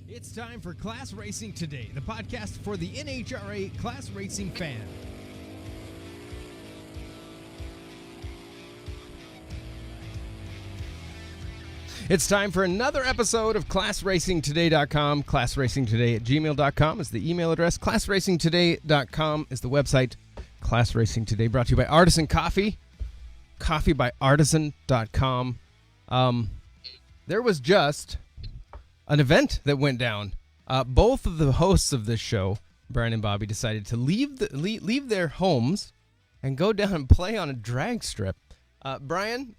It's time for Class Racing Today, the podcast for the NHRA class racing fan. It's time for another episode of ClassRacingToday.com. ClassRacingToday@gmail.com is the email address. ClassRacingToday.com is the website. Class Racing Today brought to you by Artisan Coffee. CoffeeByArtisan.com. There was just an event that went down. Both of the hosts of this show, Brian and Bobby, decided to leave their homes and go down and play on a drag strip. Brian,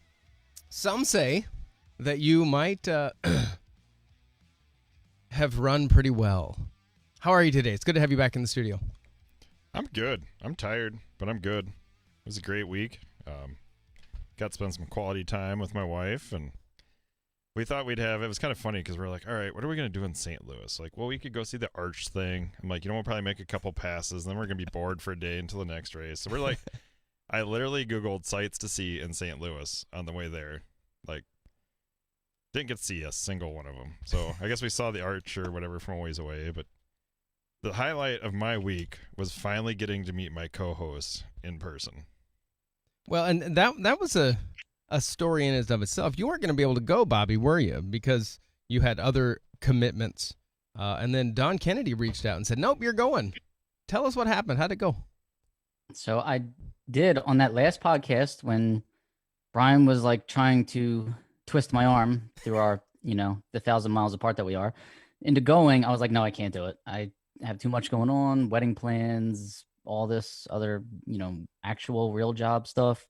some say that you might have run pretty well. How are you today? It's good to have you back in the studio. I'm good. I'm tired, but I'm good. It was a great week. Got to spend some quality time with my wife, and we thought it was kind of funny because we're like, all right, what are we going to do in St. Louis? Like, well, we could go see the Arch thing. I'm like, we'll probably make a couple passes, and then we're going to be bored for a day until the next race. So we're like, I literally Googled sites to see in St. Louis on the way there. Like, didn't get to see a single one of them. So I guess we saw the Arch or whatever from a ways away, but the highlight of my week was finally getting to meet my co-host in person. Well, and that was a story in and of itself. You weren't going to be able to go, Bobby, were you? Because you had other commitments. And then Don Kennedy reached out and said, nope, you're going. Tell us what happened. How'd it go? So I did on that last podcast when Brian was like trying to twist my arm through our, the 1,000 miles apart that we are into going. I was like, no, I can't do it. I have too much going on, wedding plans, all this other, actual real job stuff.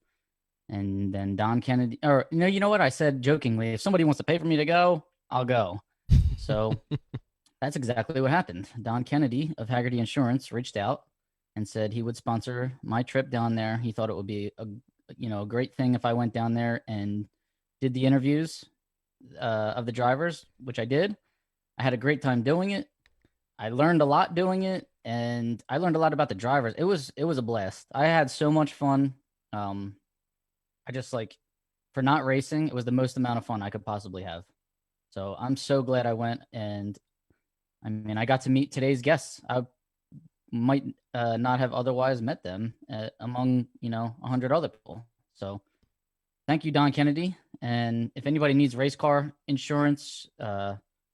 And then Don Kennedy, or you know what? I said jokingly, if somebody wants to pay for me to go, I'll go. So that's exactly what happened. Don Kennedy of Haggerty Insurance reached out and said he would sponsor my trip down there. He thought it would be a great thing if I went down there and did the interviews of the drivers, which I did. I had a great time doing it. I learned a lot doing it, and I learned a lot about the drivers. It was a blast. I had so much fun. I just for not racing, it was the most amount of fun I could possibly have. So I'm so glad I went, and I mean, I got to meet today's guests. I might not have otherwise met them among 100 other people. So thank you, Don Kennedy. And if anybody needs race car insurance,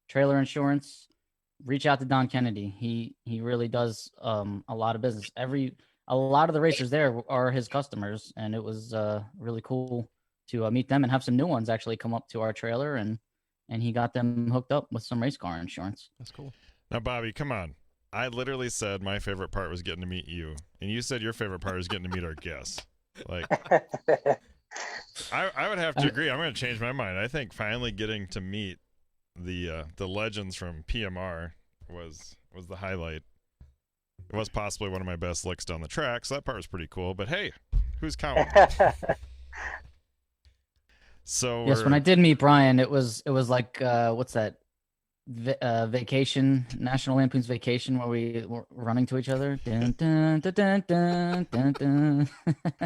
trailer insurance, reach out to Don Kennedy. He really does a lot of business. A lot of the racers there are his customers, and it was really cool to meet them and have some new ones actually come up to our trailer, and he got them hooked up with some race car insurance. That's cool. Now, Bobby, come on. I literally said my favorite part was getting to meet you, and you said your favorite part was getting to meet our guests. Like, I would have to agree. I'm going to change my mind. I think finally getting to meet the legends from PMR was the highlight. It was possibly one of my best licks down the track, so that part was pretty cool. But hey, who's counting? So yes, when I did meet Brian, it was like what's that? Vacation, National Lampoon's Vacation, where we were running to each other. Dun, dun, dun, dun, dun, dun, dun.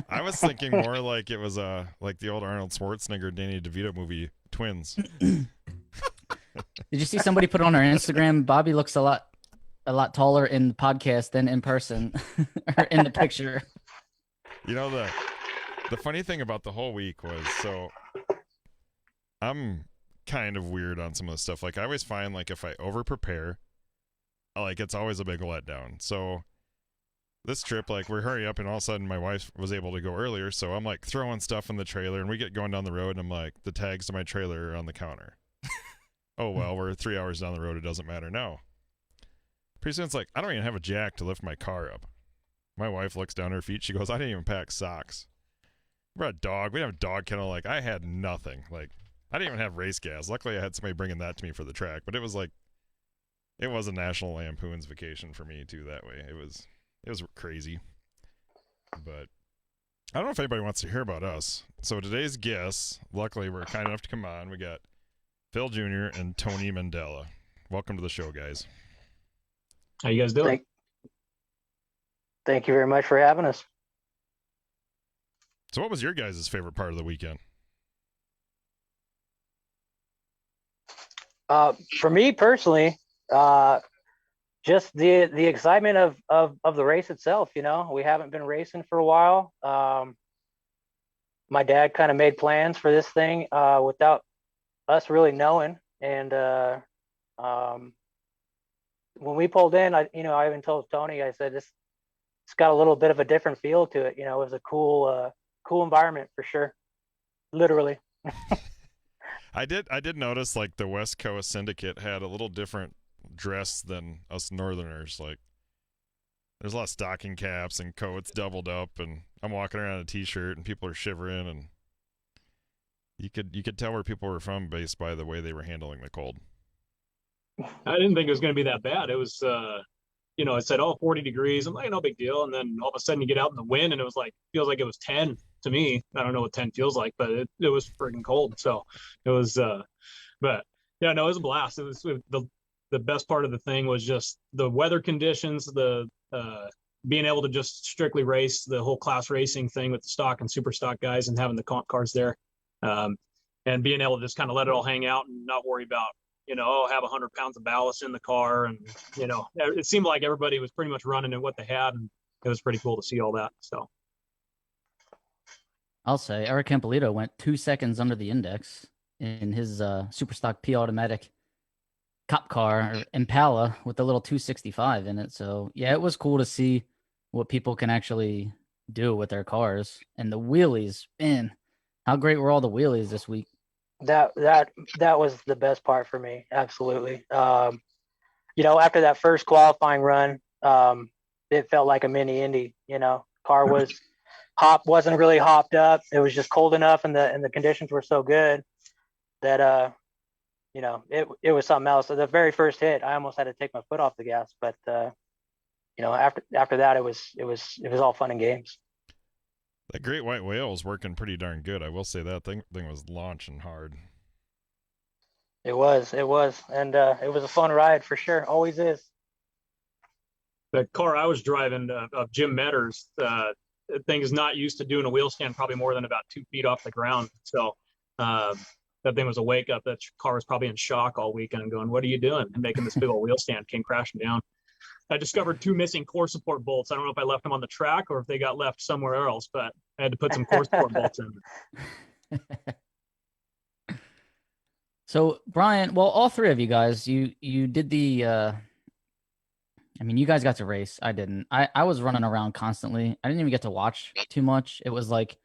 I was thinking more like it was like the old Arnold Schwarzenegger, Danny DeVito movie, Twins. Did you see somebody put on our Instagram? Bobby looks a lot taller in the podcast than in person or in the picture. The funny thing about the whole week was, so I'm kind of weird on some of the stuff. Like, I always find, like, if I over prepare, it's always a big letdown. So this trip, we're hurrying up, and all of a sudden my wife was able to go earlier, so I'm throwing stuff in the trailer, and we get going down the road, and I'm like, the tags to my trailer are on the counter. Oh well, we're 3 hours down the road, it doesn't matter now. Pretty soon it's like, I don't even have a jack to lift my car up. My wife looks down her feet, she goes, I didn't even pack socks. We brought a dog, we didn't have a dog kennel, I had nothing. I didn't even have race gas. Luckily I had somebody bringing that to me for the track, but it was a National Lampoon's Vacation for me too that way. It was crazy. But I don't know if anybody wants to hear about us. So today's guests, luckily we're kind enough to come on. We got Phil Jr. and Tony Mandella. Welcome to the show, guys. How you guys doing? Thank you very much for having us. So what was your guys' favorite part of the weekend? For me personally, Just the excitement of the race itself. We haven't been racing for a while. My dad kind of made plans for this thing without us really knowing. And when we pulled in, I even told Tony, I said, it's got a little bit of a different feel to it. It was a cool environment for sure. Literally. I did notice like the West Coast Syndicate had a little different dress than us Northerners. Like there's a lot of stocking caps and coats doubled up, and I'm walking around in a t-shirt and people are shivering, and you could tell where people were from based by the way they were handling the cold. I didn't think it was going to be that bad. It was, it said, 40 degrees. I'm like, no big deal. And then all of a sudden you get out in the wind and it was like, feels like it was 10 to me. I don't know what 10 feels like, but it was freaking cold. So it was, but yeah, no, it was a blast. It was the best part of the thing was just the weather conditions, the being able to just strictly race the whole class racing thing with the stock and super stock guys and having the comp cars there. And being able to just kind of let it all hang out and not worry about, have 100 pounds of ballast in the car. And, it seemed like everybody was pretty much running in what they had. And it was pretty cool to see all that. So I'll say Eric Campolito went 2 seconds under the index in his super stock P automatic cop car or Impala with the little 265 in it. So yeah, it was cool to see what people can actually do with their cars. And the wheelies, man, how great were all the wheelies this week? That was the best part for me. Absolutely. After that first qualifying run, it felt like a mini Indy. Car wasn't really hopped up. It was just cold enough, and the conditions were so good that it was something else. So the very first hit, I almost had to take my foot off the gas. But after that, it was all fun and games. That great white whale was working pretty darn good. I will say that thing was launching hard. It was, and it was a fun ride for sure. Always is. The car I was driving of Jim Metters, the thing is not used to doing a wheel stand probably more than about 2 feet off the ground. So that thing was a wake up. That car was probably in shock all weekend and going, "What are you doing?" And making this big old wheel stand came crashing down. I discovered 2 missing core support bolts. I don't know if I left them on the track or if they got left somewhere else, but I had to put some core support bolts in. So Brian, well, all three of you guys, you did the you guys got to race. I didn't. I was running around constantly. I didn't even get to watch too much. It was like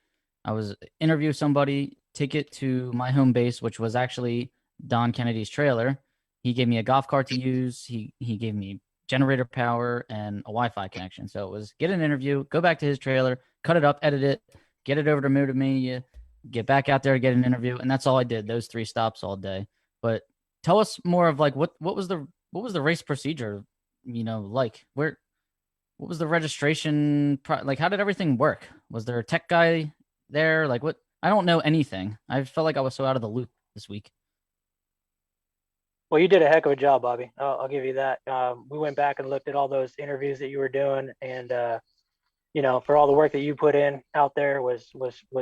I was interview somebody, ticket to my home base, which was actually Don Kennedy's trailer. He gave me a golf cart to use. He gave me generator power and a Wi-Fi connection. So it was get an interview, go back to his trailer, cut it up, edit it, get it over to Mood Media, get back out there, get an interview, and that's all I did. Those 3 stops all day. But tell us more of like what was the race procedure, like what was the registration like how did everything work? Was there a tech guy there? Like what? I don't know anything. I felt like I was so out of the loop this week. Well, you did a heck of a job, Bobby. I'll give you that. We went back and looked at all those interviews that you were doing, and for all the work that you put in out there was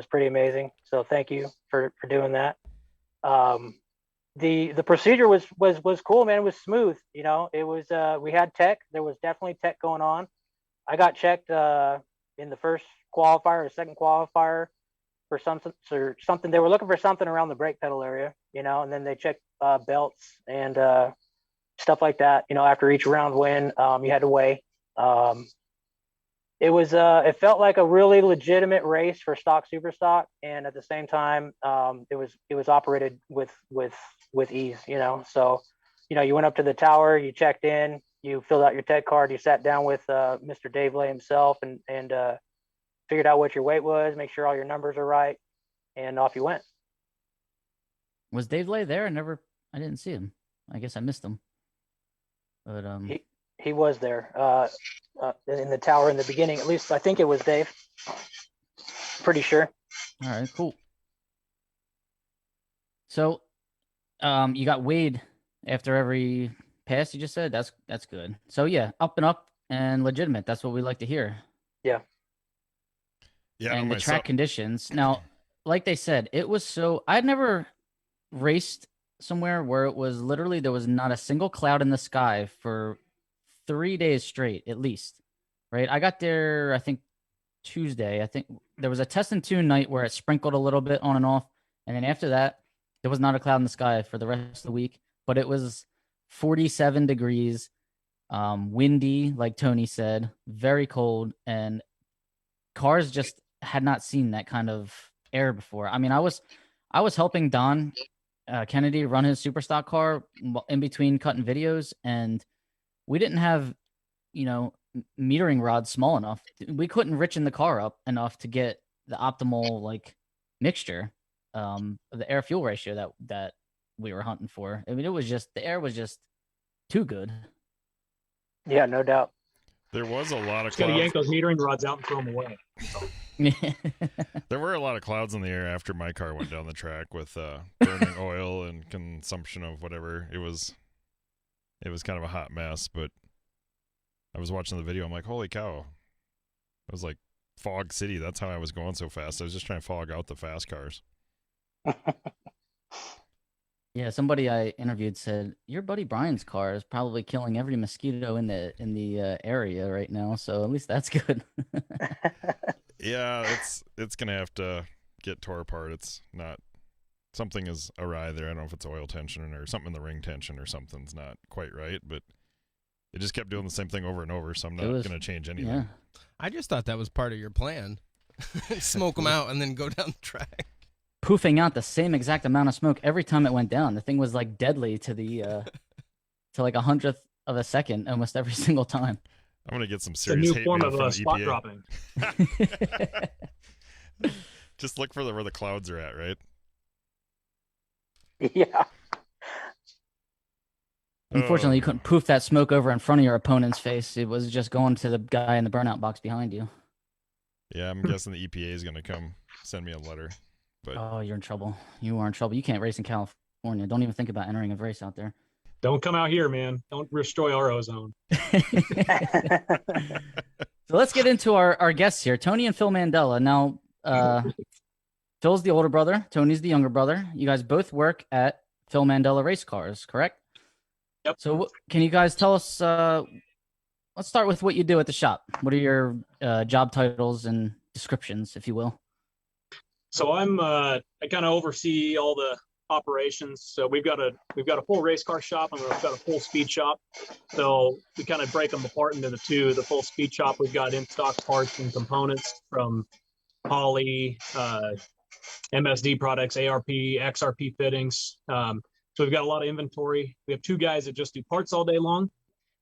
pretty amazing. So thank you for doing that. The procedure was cool, man. It was smooth. It was we had tech. There was definitely tech going on. I got checked in the first qualifier or second qualifier for something. They were looking for something around the brake pedal area, and then they checked belts and stuff like that. After each round win, you had to weigh. It felt like a really legitimate race for stock super stock, and at the same time, it was operated with ease. So you went up to the tower, you checked in, you filled out your tech card, you sat down with Mr. Dave Lay himself, and figured out what your weight was, make sure all your numbers are right, and off you went. Was Dave Lay there? I didn't see him. I guess I missed him. But he was there in the tower in the beginning. At least I think it was Dave. Pretty sure. All right, cool. So, you got weighed after every pass. You just said that's good. So yeah, up and legitimate. That's what we like to hear. Yeah. Yeah. And the track conditions. Now, like they said, it was so. I'd never raced somewhere where it was literally there was not a single cloud in the sky for 3 days straight, at least. Right? I got there, I think Tuesday. I think there was a test and tune night where it sprinkled a little bit on and off, and then after that, there was not a cloud in the sky for the rest of the week. But it was 47 degrees, windy, like Tony said, very cold, and cars just had not seen that kind of air before. I mean, I was helping Don Kennedy run his super stock car in between cutting videos, and we didn't have, metering rods small enough. We couldn't richen the car up enough to get the optimal like mixture, the air fuel ratio that we were hunting for. I mean, it was just the air was just too good. Yeah, no doubt. There was a lot of Just gotta clouds. yank those metering rods out and throw them away. There were a lot of clouds in the air after my car went down the track with burning oil and consumption of whatever. It was kind of a hot mess, but I was watching the video. I'm like, holy cow. It was like fog city. That's how I was going so fast. I was just trying to fog out the fast cars. Yeah, somebody I interviewed said your buddy Brian's car is probably killing every mosquito in the area right now. So at least that's good. Yeah, it's gonna have to get tore apart. It's not, something is awry there. I don't know if it's oil tension or something in the ring tension or something's not quite right, but it just kept doing the same thing over and over. So I'm not gonna change anything. Yeah. I just thought that was part of your plan. Smoke them out and then go down the track. Poofing out the same exact amount of smoke every time it went down. The thing was like deadly to the to like 100th of a second almost every single time. I'm gonna get some It's a serious new hate form mail of from the spot EPA. dropping. Just look for where the clouds are at, right? Yeah. Unfortunately, you couldn't poof that smoke over in front of your opponent's face. It was just going to the guy in the burnout box behind you. Yeah, I'm guessing the EPA is gonna come send me a letter. But Oh, you're in trouble. You are in trouble. You can't race in California. Don't even think about entering a race out there. Don't come out here, man. Don't destroy our ozone. So let's get into our guests here, Tony and Phil Mandella. Now, Phil's the older brother. Tony's the younger brother. You guys both work at Phil Mandella Race Cars, correct? Yep. So can you guys tell us, let's start with what you do at the shop. What are your job titles and descriptions, if you will? So I kind of oversee all the operations. So we've got a full race car shop and we've got a full speed shop. So we kind of break them apart into the two. The full speed shop, we've got in stock parts and components from Holley, MSD products, ARP, XRP fittings. So we've got a lot of inventory. We have two guys that just do parts all day long.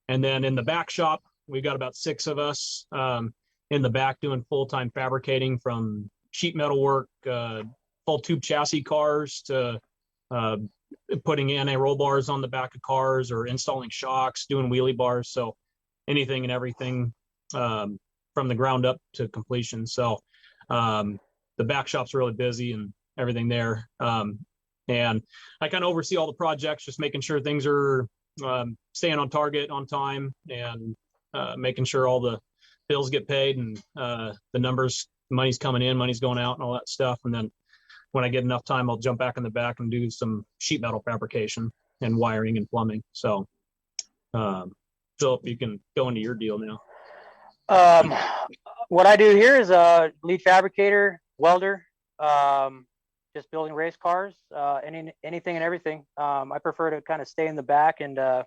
And then in the back shop, we've got about 6 of us in the back doing full-time fabricating, from sheet metal work, full tube chassis cars, to putting anti-roll bars on the back of cars, or installing shocks, doing wheelie bars. So anything and everything from the ground up to completion. So the back shop's really busy and everything there. And I kind of oversee all the projects, just making sure things are staying on target, on time, and making sure all the bills get paid and the numbers, money's coming in, money's going out, and all that stuff. And then when I get enough time, I'll jump back in the back and do some sheet metal fabrication and wiring and plumbing. So, Philip, you can go into your deal now. What I do here is a lead fabricator, welder, just building race cars, anything and everything. I prefer to kind of stay in the back and do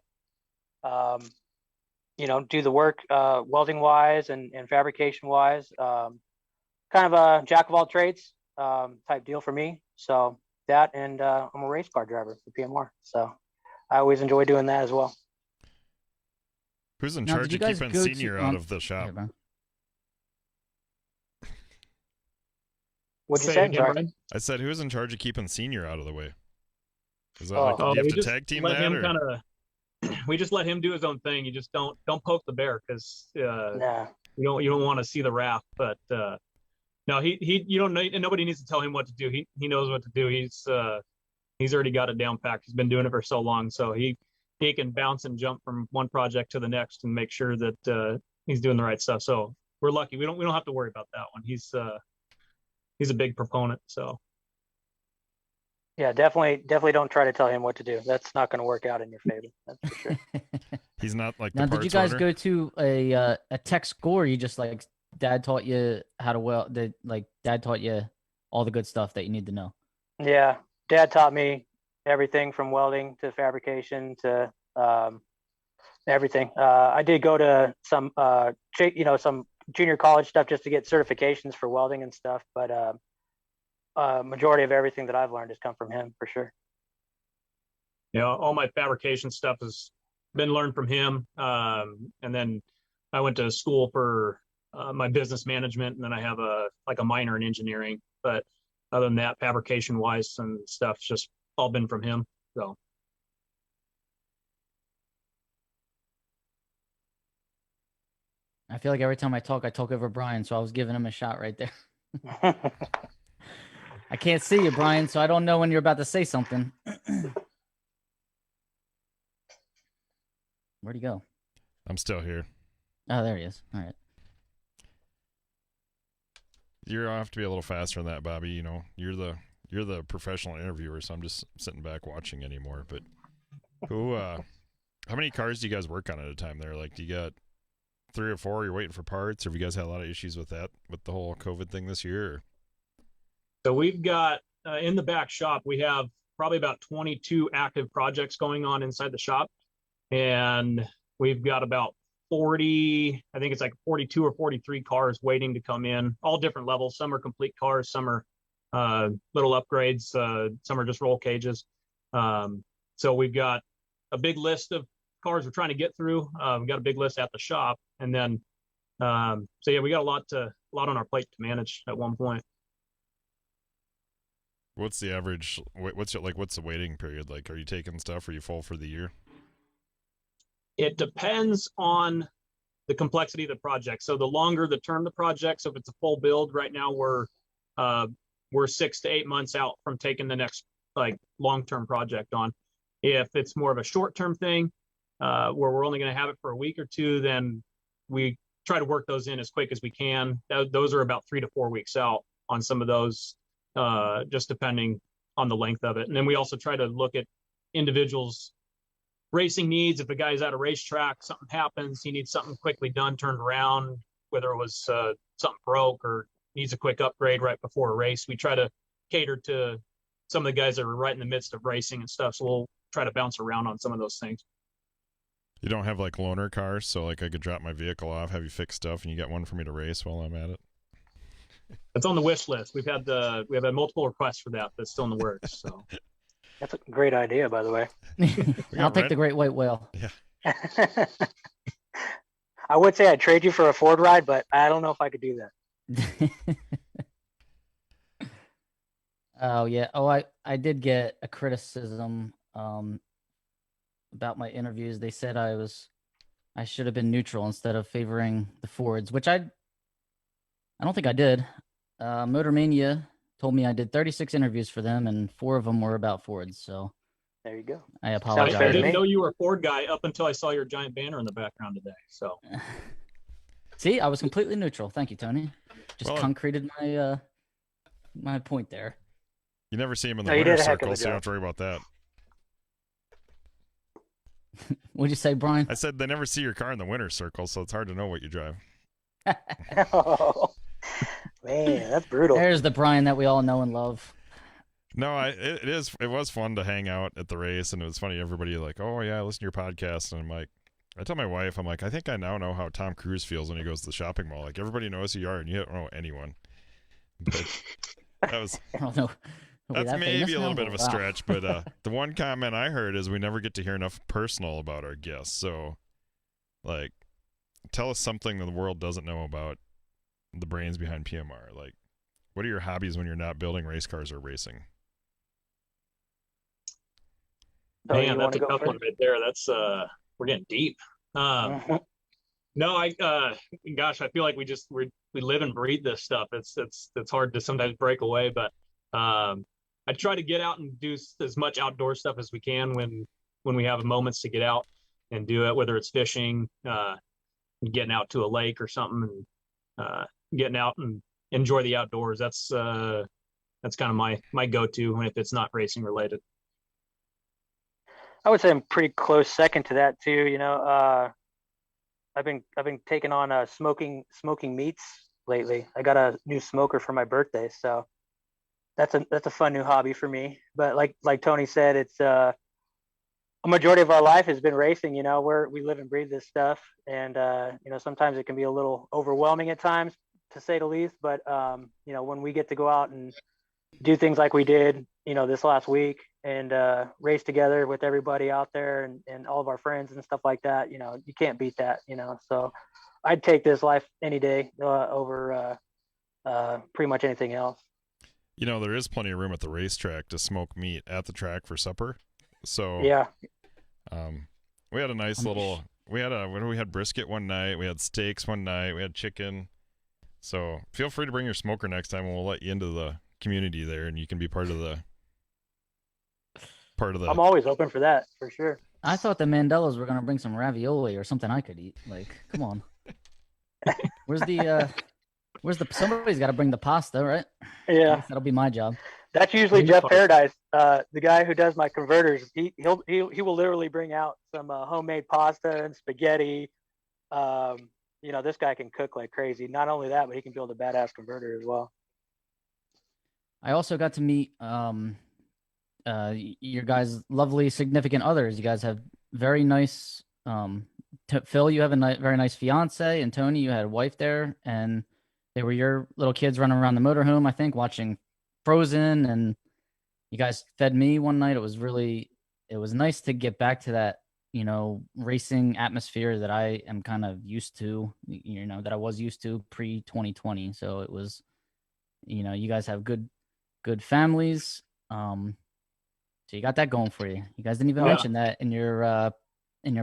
the work welding wise and fabrication wise. Kind of a jack of all trades type deal for me. So that, and I'm a race car driver for PMR. So I always enjoy doing that as well. Who's in Now, charge did of you guys keeping go Senior to- out of the shop? Here, Brian. What'd you Say say? it again, Sorry. Brian? I said, who's in charge of keeping Senior out of the way? Is that Oh. like, do you have we to just tag team let that? him Or? kind of. We just let him do his own thing. You just don't poke the bear, because Nah. you don't want to see the wrath. But no, he you don't know, and nobody needs to tell him what to do. He knows what to do. He's already got it down packed. He's been doing it for so long, so he can bounce and jump from one project to the next and make sure that he's doing the right stuff. So we're lucky. We don't have to worry about that one. He's a big proponent. So Yeah, definitely don't try to tell him what to do. That's not going to work out in your favor. That's for sure. He's not like Now, the did you parts guys owner. go to a tech school, or you just like dad taught you how to weld? Dad taught you all the good stuff that you need to know. Yeah, Dad taught me everything from welding to fabrication to everything. I did go to some some junior college stuff just to get certifications for welding and stuff, but majority of everything that I've learned has come from him for sure. All my fabrication stuff has been learned from him. And then I went to school for my business management, and then I have a minor in engineering. But other than that, fabrication wise and stuff, just all been from him. So. I feel like every time I talk over Brian, so I was giving him a shot right there. I can't see you, Brian, so I don't know when you're about to say something. Where'd he go? I'm still here. Oh, there he is. All right. You're gonna have to be a little faster than that, Bobby. You know, you're the professional interviewer, so I'm just sitting back watching anymore. But how many cars do you guys work on at a time there? Like, do you got 3 or 4 you're waiting for parts, or have you guys had a lot of issues with that, with the whole COVID thing this year? Or? So we've got in the back shop, we have probably about 22 active projects going on inside the shop. And we've got about 40, I think it's like 42 or 43 cars waiting to come in, all different levels. Some are complete cars, some are little upgrades, some are just roll cages. So we've got a big list of cars we're trying to get through. We've got a big list at the shop. And then, so yeah, we got a lot on our plate to manage at one point. What's the average? What's the waiting period like? Are you taking stuff? Are you full for the year? It depends on the complexity of the project. So the longer the term the project, so if it's a full build, right now we're 6 to 8 months out from taking the next like long-term project on. If it's more of a short-term thing, where we're only going to have it for a week or two, then we try to work those in as quick as we can. Those are about 3 to 4 weeks out on some of those, just depending on the length of it. And then we also try to look at individuals' racing needs. If a guy's at a racetrack, something happens, he needs something quickly done, turned around, whether it was something broke or needs a quick upgrade right before a race. We try to cater to some of the guys that are right in the midst of racing and stuff. So we'll try to bounce around on some of those things. You don't have like loaner cars, so like I could drop my vehicle off, have you fix stuff, and you get one for me to race while I'm at it? It's on the wish list. We've had multiple requests for that. That's still in the works. So That's a great idea, by the way. I'll take the great white whale. Yeah. I would say I'd trade you for a Ford ride, but I don't know if I could do that. Oh yeah. Oh, I did get a criticism about my interviews. They said I should have been neutral instead of favoring the Fords, which I don't think I did. Motor Mania told me I did 36 interviews for them, and 4 of them were about Fords. So There you go. I I apologize. fair to didn't me. know you were a Ford guy up until I saw your giant banner in the background today. So See, I was completely neutral. Thank you, Tony. Just Well, concreted my point there. You never see him in the No, you winter did a heck of circle, a so you don't job. have to worry about that. What'd you say, Brian? I said they never see your car in the winter circle, so it's hard to know what you drive. Oh, man, that's brutal. There's the Brian that we all know and love. No, it was fun to hang out at the race, and it was funny. Everybody like, oh yeah, I listen to your podcast, and I'm like, I tell my wife, I'm like, I think I now know how Tom Cruise feels when he goes to the shopping mall. Like everybody knows who you are, and you don't know anyone. But that was I don't know. Are we that's that maybe famous a little now? bit of a Wow. stretch. But the one comment I heard is we never get to hear enough personal about our guests. So, like, tell us something that the world doesn't know about the brains behind PMR. Like, what are your hobbies when you're not building race cars or racing? So you man, want that's to a go tough one first? right there. That's we're getting deep. Mhm. No, gosh, I feel like we live and breathe this stuff. It's hard to sometimes break away, but I try to get out and do as much outdoor stuff as we can when we have moments to get out and do it, whether it's fishing, getting out to a lake or something, and getting out and enjoy the outdoors. That's That's kind of my go-to if it's not racing related. I would say I'm pretty close second to that too. You know, I've been taking on smoking meats lately. I got a new smoker for my birthday, so that's a fun new hobby for me. But like Tony said, it's a majority of our life has been racing. You know, we live and breathe this stuff, and you know, sometimes it can be a little overwhelming at times, to say the least. But you know, when we get to go out and do things like we did, you know, this last week, and race together with everybody out there, and all of our friends and stuff like that, you know, you can't beat that, you know. So I'd take this life any day over pretty much anything else. You know, there is plenty of room at the racetrack to smoke meat at the track for supper. So Yeah. We had a nice little. We had brisket one night. We had steaks one night. We had chicken. So feel free to bring your smoker next time, and we'll let you into the community there, and you can be part of the. I'm always open for that, for sure. I thought the Mandellas were gonna bring some ravioli or something I could eat. Like, come on. Where's the somebody's got to bring the pasta, right? Yeah, That'll be my job. that's usually Jeff Paradise, the guy who does my converters. He will literally bring out some homemade pasta and spaghetti. You know, this guy can cook like crazy. Not only that, but he can build a badass converter as well. I also got to meet your guys' lovely significant others. You guys have very nice. Phil, you have a very nice fiance, and Tony, you had a wife there, and they were your little kids running around the motorhome, I think, watching Frozen, and you guys fed me one night. It was nice to get back to that, you know, racing atmosphere that I am kind of used to, you know, that I was used to pre-2020. So it was, you know, you guys have good families. So you got that going for you. You guys didn't even mention that in your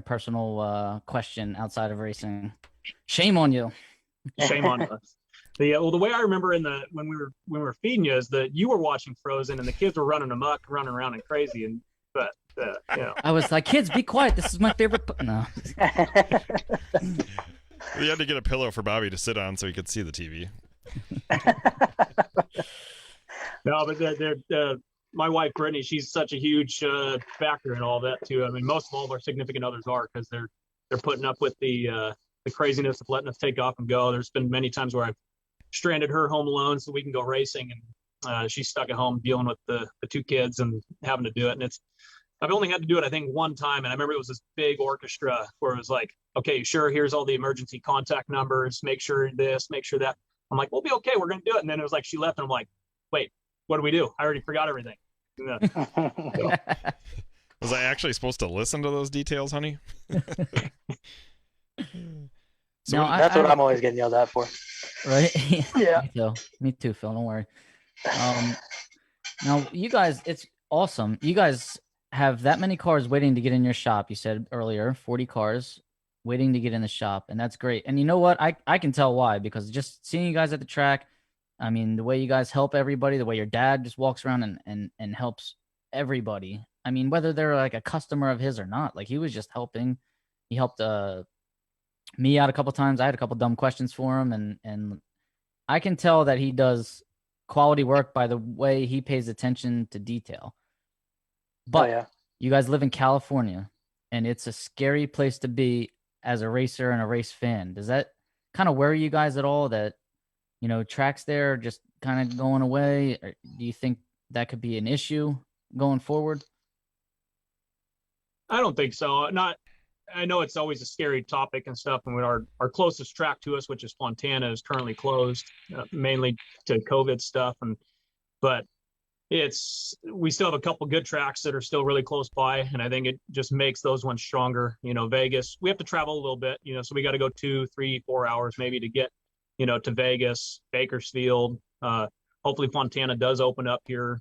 personal question outside of racing. Shame on you. Shame on us. The way I remember when we were feeding you is that you were watching Frozen and the kids were running amok, running around and crazy, and you know. I was like, kids, be quiet. This is my favorite. No. We had to get a pillow for Bobby to sit on so he could see the TV. No, but my wife Brittany, she's such a huge factor in all that too. I mean, most of all of our significant others are, because they're putting up with the craziness of letting us take off and go. There's been many times where I've stranded her home alone so we can go racing, and she's stuck at home dealing with the two kids and having to do it. And I've only had to do it, I think, one time, and I remember it was this big orchestra where it was like, okay, sure, here's all the emergency contact numbers, make sure this, make sure that. I'm like, we'll be okay, we're gonna do it. And then it was like she left, and I'm like, wait, what do we do? I already forgot everything. Was I actually supposed to listen to those details, honey? So that's what I'm always getting yelled at for. Right? Yeah. Me too, Phil. Don't worry. Now, you guys, it's awesome. You guys have that many cars waiting to get in your shop. You said earlier, 40 cars waiting to get in the shop, and that's great. And you know what? I can tell why, because just seeing you guys at the track, I mean, the way you guys help everybody, the way your dad just walks around and helps everybody. I mean, whether they're like a customer of his or not, like he was just helping. He helped me out a couple times. I had a couple dumb questions for him, and I can tell that he does quality work by the way he pays attention to detail. But you guys live in California, and it's a scary place to be as a racer and a race fan. Does that kind of worry you guys at all, that, you know, tracks there are just kind of going away? Or do you think that could be an issue going forward? I don't think so. I know it's always a scary topic and stuff, and our closest track to us, which is Fontana, is currently closed, mainly to COVID stuff. But we still have a couple good tracks that are still really close by, and I think it just makes those ones stronger. You know, Vegas, we have to travel a little bit, you know, so we got to go 2, 3, 4 hours maybe to get, you know, to Vegas, Bakersfield. Hopefully Fontana does open up here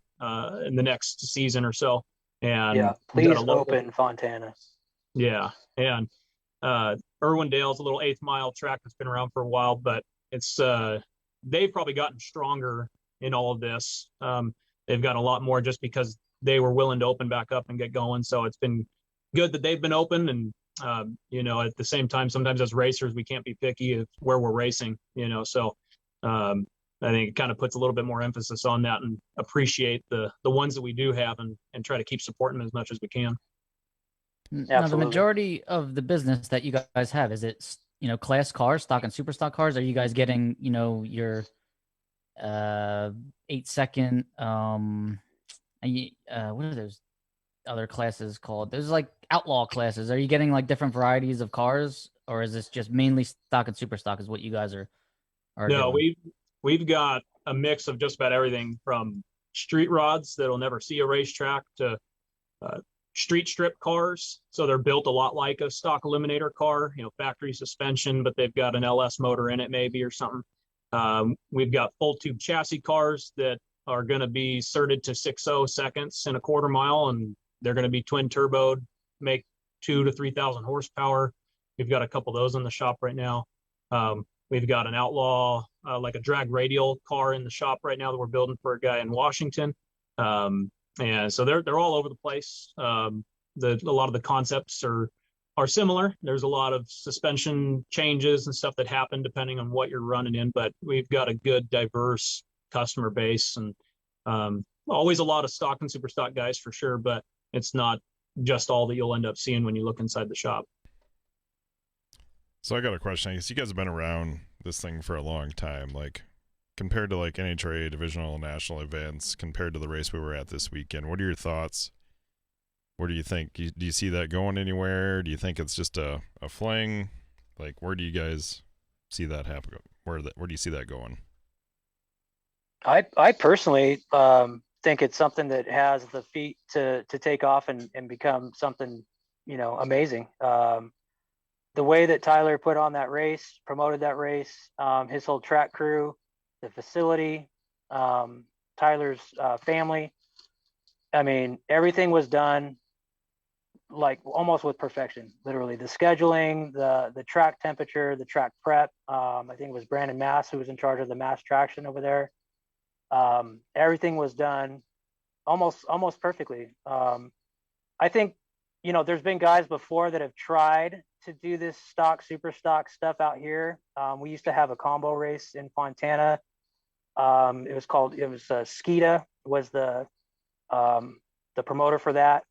in the next season or so. And please open Fontana. Yeah, and Irwindale's a little 8th mile track that's been around for a while, but it's they've probably gotten stronger in all of this. They've got a lot more just because they were willing to open back up and get going. So it's been good that they've been open. And you know, at the same time, sometimes as racers we can't be picky of where we're racing. You know, so I think it kind of puts a little bit more emphasis on that and appreciate the ones that we do have and try to keep supporting them as much as we can. Now, the Absolutely. majority of the business that you guys have, is it, class cars, stock and super stock cars? Are you guys getting, your 8-second, what are those other classes called? There's like outlaw classes. Are you getting like different varieties of cars, or is this just mainly stock and super stock is what you guys are No, doing? we've got a mix of just about everything from street rods that'll never see a racetrack to street strip cars. So they're built a lot like a stock eliminator car, factory suspension, but they've got an LS motor in it maybe or something. We've got full tube chassis cars that are going to be certed to 6.0 seconds in a quarter mile, and they're going to be twin turboed, make 2,000 to 3,000 horsepower. We've got a couple of those in the shop right now. We've got an outlaw, like a drag radial car in the shop right now that we're building for a guy in Washington. And so they're all over the place. A lot of the concepts are similar. There's a lot of suspension changes and stuff that happen depending on what you're running in, but we've got a good diverse customer base, and always a lot of stock and super stock guys for sure, but it's not just all that you'll end up seeing when you look inside the shop. So I got a question. I guess you guys have been around this thing for a long time. Like, compared to like NHRA divisional national events, compared to the race we were at this weekend, what are your thoughts? What do you think? Do you see that going anywhere? Do you think it's just a fling? Like, where do you guys see that happen? Where do you see that going? I personally think it's something that has the feet to take off and become something, amazing. The way that Tyler put on that race, promoted that race, his whole track crew, the facility, Tyler's family. I mean, everything was done like almost with perfection. Literally, the scheduling, the track temperature, the track prep. I think it was Brandon Mass who was in charge of the mass traction over there. Everything was done almost perfectly. I think, there's been guys before that have tried to do this stock, super stock stuff out here. We used to have a combo race in Fontana. It was Skeeta was the promoter for that.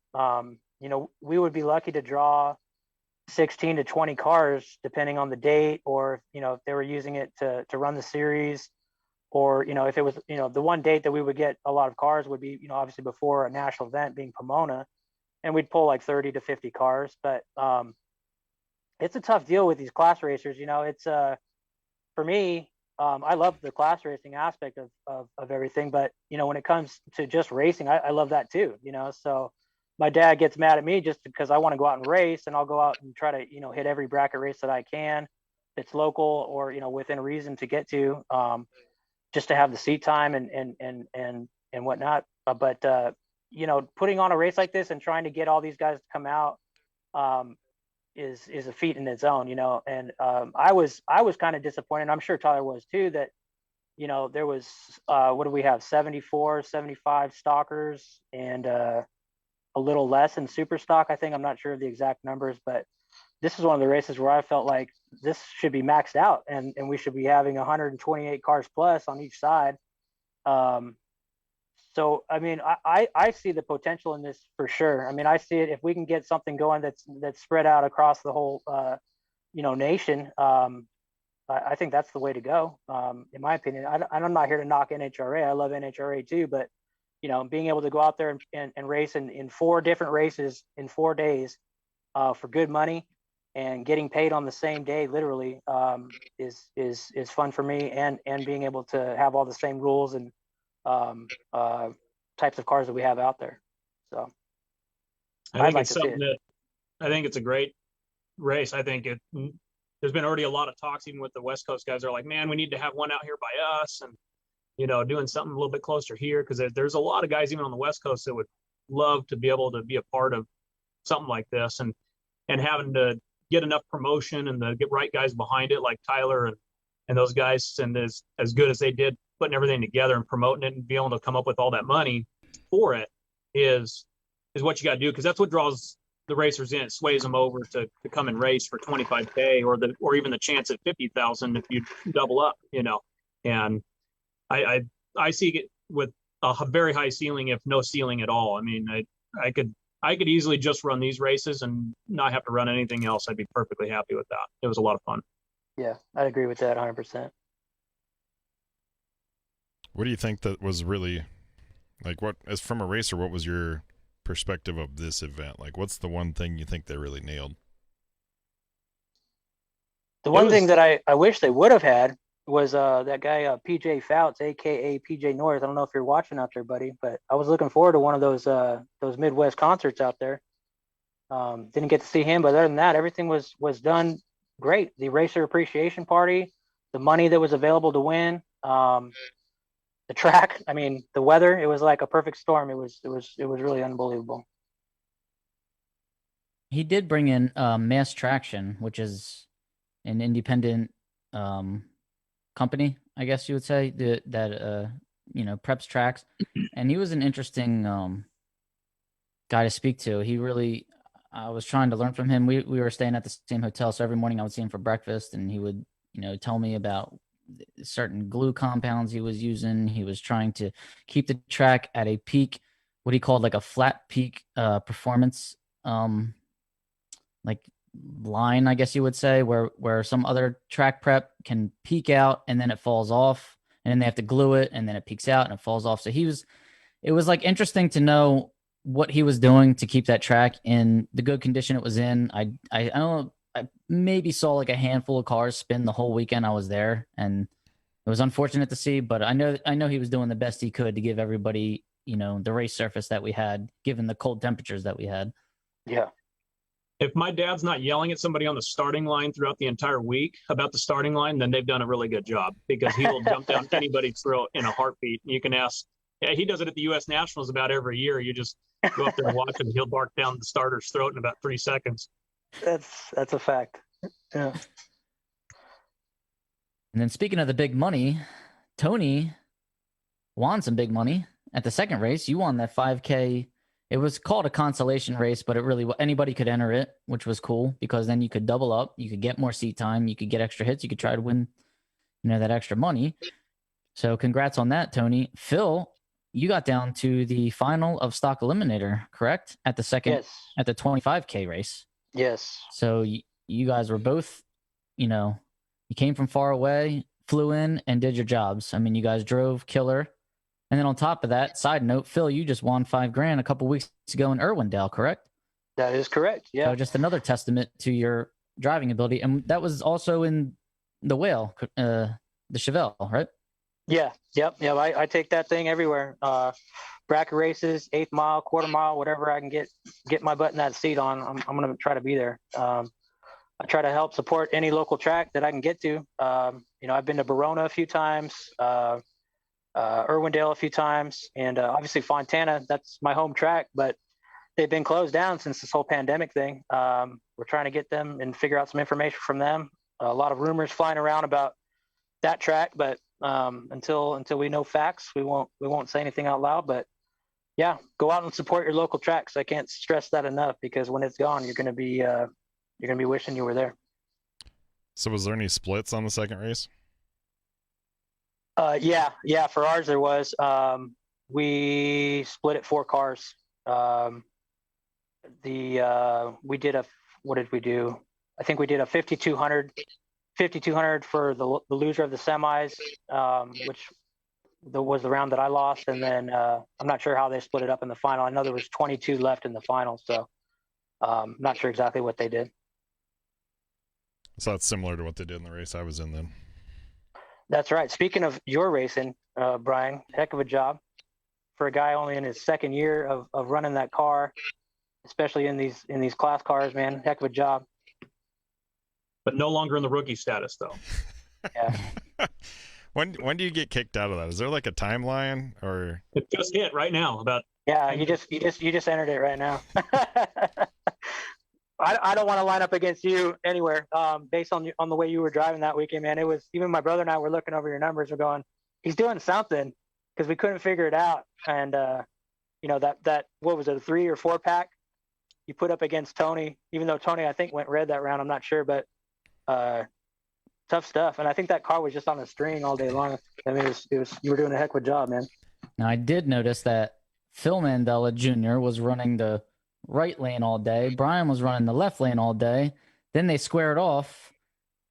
We would be lucky to draw 16 to 20 cars depending on the date, or if they were using it to run the series, or if it was the one date that we would get a lot of cars would be obviously before a national event being Pomona, and we'd pull like 30 to 50 cars. But it's a tough deal with these class racers. It's for me, I love the class racing aspect of everything, but when it comes to just racing, I love that too. So my dad gets mad at me just because I want to go out and race, and I'll go out and try to hit every bracket race that I can. If it's local or within reason to get to, just to have the seat time and whatnot. But putting on a race like this and trying to get all these guys to come out is a feat in its own. And I was kind of disappointed. I'm sure Tyler was too, that there was what do we have, 74, 75 stalkers and a little less in super stock. I think, I'm not sure of the exact numbers, but this is one of the races where I felt like this should be maxed out, and we should be having 128 cars plus on each side. So, I mean, I see the potential in this for sure. I mean, I see it, if we can get something going that's spread out across the whole, nation. I think that's the way to go, in my opinion. I'm not here to knock NHRA. I love NHRA too, but being able to go out there and race in 4 different races in 4 days for good money and getting paid on the same day, literally, is fun for me, and being able to have all the same rules and types of cars that we have out there. So I think it's a great race. I think there's been already a lot of talks, even with the West Coast guys. They're like, man, we need to have one out here by us, and doing something a little bit closer here, because there's a lot of guys even on the West Coast that would love to be able to be a part of something like this, and having to get enough promotion and the get right guys behind it, like Tyler and those guys, and as good as they did putting everything together and promoting it and being able to come up with all that money for it is what you got to do, because that's what draws the racers in. It sways them over to come and race for $25K or even the chance at $50,000 if you double up, and I see it with a very high ceiling, if no ceiling at all. I mean, I could easily just run these races and not have to run anything else. I'd be perfectly happy with that. It was a lot of fun. Yeah, I agree with that 100%. What do you think that was really like? What, as from a racer, what was your perspective of this event? Like, what's the one thing you think they really nailed? The one thing that I wish they would have had was that guy PJ Fouts, aka PJ North. I don't know if you're watching out there, buddy, but I was looking forward to one of those Midwest concerts out there. Didn't get to see him, but other than that, everything was done great. The racer appreciation party, the money that was available to win, the track. I mean, the weather. It was like a perfect storm. It was really unbelievable. He did bring in Mass Traction, which is an independent company, I guess you would say, that preps tracks, and he was an interesting guy to speak to. He really, I was trying to learn from him. We were staying at the same hotel, so every morning I would see him for breakfast, and he would tell me about certain glue compounds he was using. He was trying to keep the track at a peak, what he called like a flat peak performance, like line, I guess you would say, where some other track prep can peak out and then it falls off, and then they have to glue it, and then it peaks out and it falls off. So it was like interesting to know what he was doing to keep that track in the good condition it was in. I don't know, I maybe saw like a handful of cars spin the whole weekend I was there, and it was unfortunate to see, but I know he was doing the best he could to give everybody, the race surface that we had, given the cold temperatures that we had. Yeah. If my dad's not yelling at somebody on the starting line throughout the entire week about the starting line, then they've done a really good job, because he will jump down anybody's throat in a heartbeat. You can ask. Yeah, he does it at the U.S. Nationals about every year. You just go up there and watch him. He'll bark down the starter's throat in about 3 seconds. That's a fact. Yeah. And then speaking of the big money, Tony won some big money at the second race. You won that 5K. It was called a consolation race, but it really, anybody could enter it, which was cool, because then you could double up, you could get more seat time, you could get extra hits, you could try to win, that extra money. So congrats on that, Tony. Phil, you got down to the final of Stock Eliminator, correct? At the second, Yes. at the 25K race. Yes. So you guys were both, you came from far away, flew in, and did your jobs. I mean, you guys drove killer. And then on top of that, side note, Phil, you just won $5,000 a couple weeks ago in Irwindale, correct? That is correct. Yeah. So just another testament to your driving ability. And that was also in the Whale, the Chevelle, right? Yeah. Yep. I take that thing everywhere. Bracket races, 8th mile, quarter mile, whatever I can get my butt in that seat on. I'm going to try to be there. I try to help support any local track that I can get to. I've been to Verona a few times, Irwindale a few times, and obviously Fontana. That's my home track, but they've been closed down since this whole pandemic thing. We're trying to get them and figure out some information from them. A lot of rumors flying around about that track, but until we know facts, we won't say anything out loud. But yeah, go out and support your local tracks. I can't stress that enough, because when it's gone, you're gonna be wishing you were there. So was there any splits on the second race? Yeah. For ours, there was. We split it 4 cars. We did what did we do? I think we did a 5,200 for the loser of the semis, which was the round that I lost. And then I'm not sure how they split it up in the final. I know there was 22 left in the final, so not sure exactly what they did. So that's similar to what they did in the race I was in then. That's right. Speaking of your racing, Brian, heck of a job for a guy only in his second year of running that car, especially in these class cars, man. Heck of a job. But no longer in the rookie status, though. Yeah. When do you get kicked out of that? Is there like a timeline, or It just hit right now. Yeah, you just entered it right now. I don't want to line up against you anywhere, based on the way you were driving that weekend, man. It was, even my brother and I were looking over your numbers. We're going, he's doing something, because we couldn't figure it out. And that what was it, a 3 or 4 pack you put up against Tony? Even though Tony, I think, went red that round, I'm not sure, but tough stuff. And I think that car was just on a string all day long. I mean, it was you were doing a heck of a job, man. Now, I did notice that Phil Mandella Jr. was running the right lane all day. Brian was running the left lane all day. Then they squared off.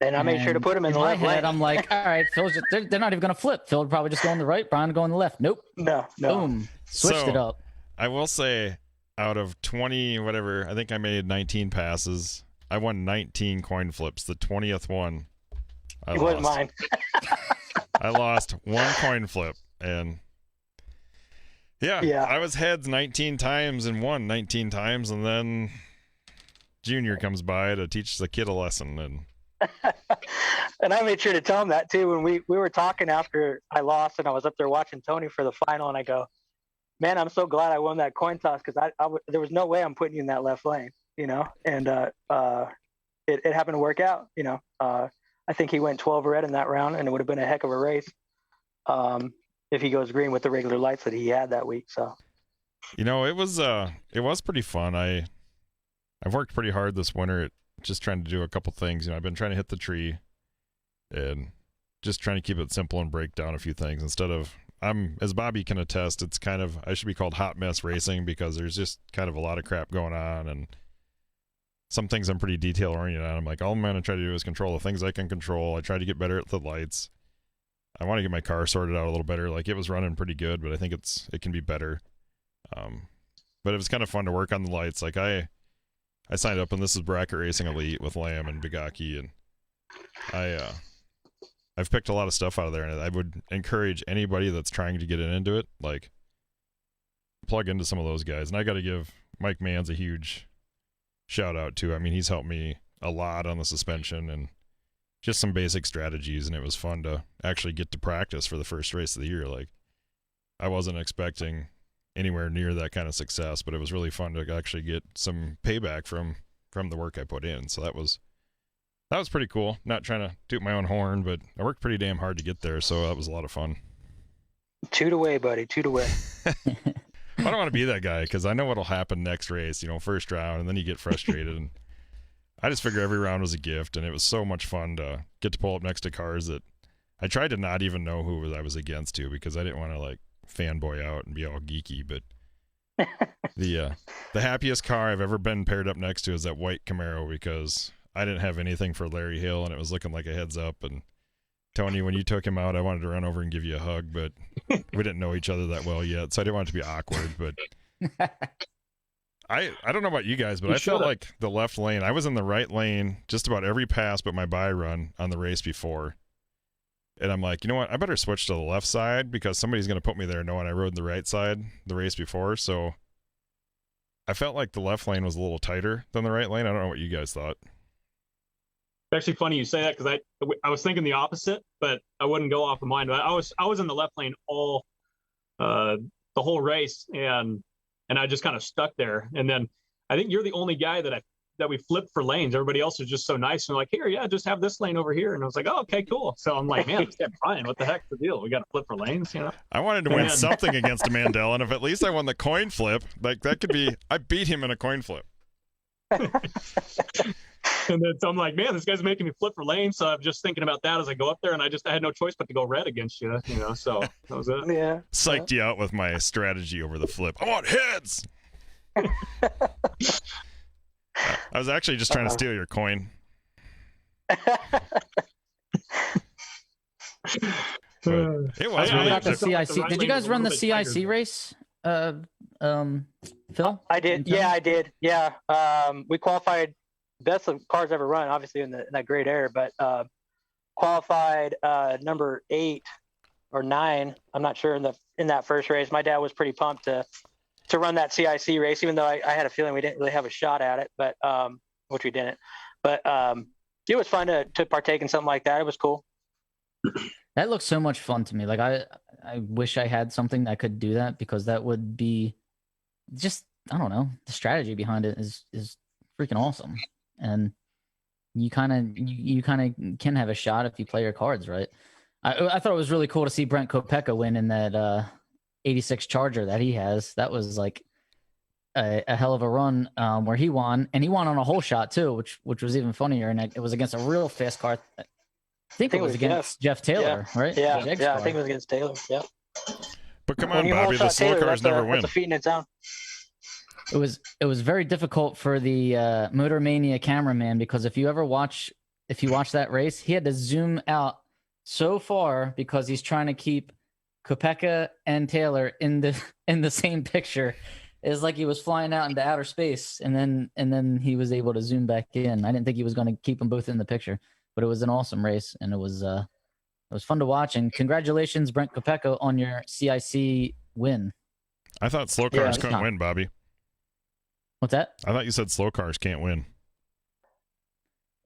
And I made sure to put him in the my left head, lane. I'm like, all right, Phil's just, they're not even going to flip. Phil would probably just go on the right, Brian would go on the left. Nope. No. Boom. Switched it up. I will say, out of 20, whatever, I think I made 19 passes. I won 19 coin flips. The 20th one, It wasn't mine. I lost one coin flip, and yeah, I was heads 19 times and won 19 times, and then Junior comes by to teach the kid a lesson, and and I made sure to tell him that too when we were talking after I lost, and I was up there watching Tony for the final, and I go, man, I'm so glad I won that coin toss, because there was no way I'm putting you in that left lane, you know, and it happened to work out, you know. I think he went 12 red in that round, and it would have been a heck of a race if he goes green with the regular lights that he had that week. So, you know, it was pretty fun. I've worked pretty hard this winter at just trying to do a couple things. You know, I've been trying to hit the tree and just trying to keep it simple and break down a few things instead of, as Bobby can attest, it's kind of, I should be called hot mess racing, because there's just kind of a lot of crap going on, and some things I'm pretty detail oriented on. I'm like, all I'm going to try to do is control the things I can control. I try to get better at the lights. I want to get my car sorted out a little better. Like, it was running pretty good, but I think it can be better. But it was kind of fun to work on the lights. Like, I signed up, and this is Bracket Racing Elite with Lamb and Bigaki, and I've picked a lot of stuff out of there, and I would encourage anybody that's trying to get into it, like, plug into some of those guys. And I got to give Mike Manns a huge shout out too. I mean, he's helped me a lot on the suspension and just some basic strategies, and it was fun to actually get to practice for the first race of the year. Like, I wasn't expecting anywhere near that kind of success, but it was really fun to actually get some payback from the work I put in. So that was pretty cool. Not trying to toot my own horn, but I worked pretty damn hard to get there, so that was a lot of fun. Toot away, buddy. Toot away. I don't want to be that guy, because I know what'll happen next race, you know, first round, and then you get frustrated. And I just figure every round was a gift, and it was so much fun to get to pull up next to cars that I tried to not even know who I was against too, because I didn't want to like fanboy out and be all geeky. But the happiest car I've ever been paired up next to is that white Camaro, because I didn't have anything for Larry Hill, and it was looking like a heads up. And Tony, when you took him out, I wanted to run over and give you a hug, but we didn't know each other that well yet, so I didn't want it to be awkward. But I don't know about you guys, but I felt like the left lane, I was in the right lane just about every pass but my bye run on the race before. And I'm like, you know what? I better switch to the left side, because somebody's going to put me there knowing I rode the right side the race before. So I felt like the left lane was a little tighter than the right lane. I don't know what you guys thought. It's actually funny you say that, because I was thinking the opposite, but I wouldn't go off of mine. But I was in the left lane all the whole race, and I just kind of stuck there. And then I think you're the only guy that we flipped for lanes. Everybody else was just so nice and like, here, yeah, just have this lane over here. And I was like, oh, okay, cool. So I'm like, man, this guy Brian, what the heck's the deal? We got to flip for lanes, you know? I wanted to win something against Mandella, and if at least I won the coin flip, like that could be, I beat him in a coin flip. And then so I'm like, man, this guy's making me flip for lanes. So I'm just thinking about that as I go up there, and I had no choice but to go red against you, you know. So that was it. Yeah. Psyched you out with my strategy over the flip. I want heads. I was actually just trying to steal your coin. It was really the CIC. Did you guys run the CIC race, Phil? I did. Yeah, I did. Yeah. We qualified best of cars ever run, obviously in that great air, but qualified number 8 or 9. I'm not sure in that first race. My dad was pretty pumped to run that CIC race, even though I had a feeling we didn't really have a shot at it, but which we didn't. But it was fun to partake in something like that. It was cool. That looks so much fun to me. Like I wish I had something that could do that, because that would be just, I don't know, the strategy behind it is freaking awesome. And you kind of can have a shot if you play your cards right. I thought it was really cool to see Brent Kopeka win in that 86 Charger that he has. That was like a hell of a run where he won, and he won on a whole shot too, which was even funnier. And it was against a real fast car. I think it was against Jeff Taylor, right? Yeah, Jake's I car. think it was against Taylor. Yeah. But come When on, you Bobby, the hole-shot slow Taylor, cars never win. That's a feat in its own. It was very difficult for the Motor Mania cameraman, because if you watch that race, he had to zoom out so far because he's trying to keep Kopeka and Taylor in the same picture. It's like he was flying out into outer space, and then he was able to zoom back in. I didn't think he was going to keep them both in the picture, but it was an awesome race, and it was fun to watch. And congratulations, Brent Kopeka, on your CIC win. I thought slow cars couldn't win, Bobby. What's that? I thought you said slow cars can't win.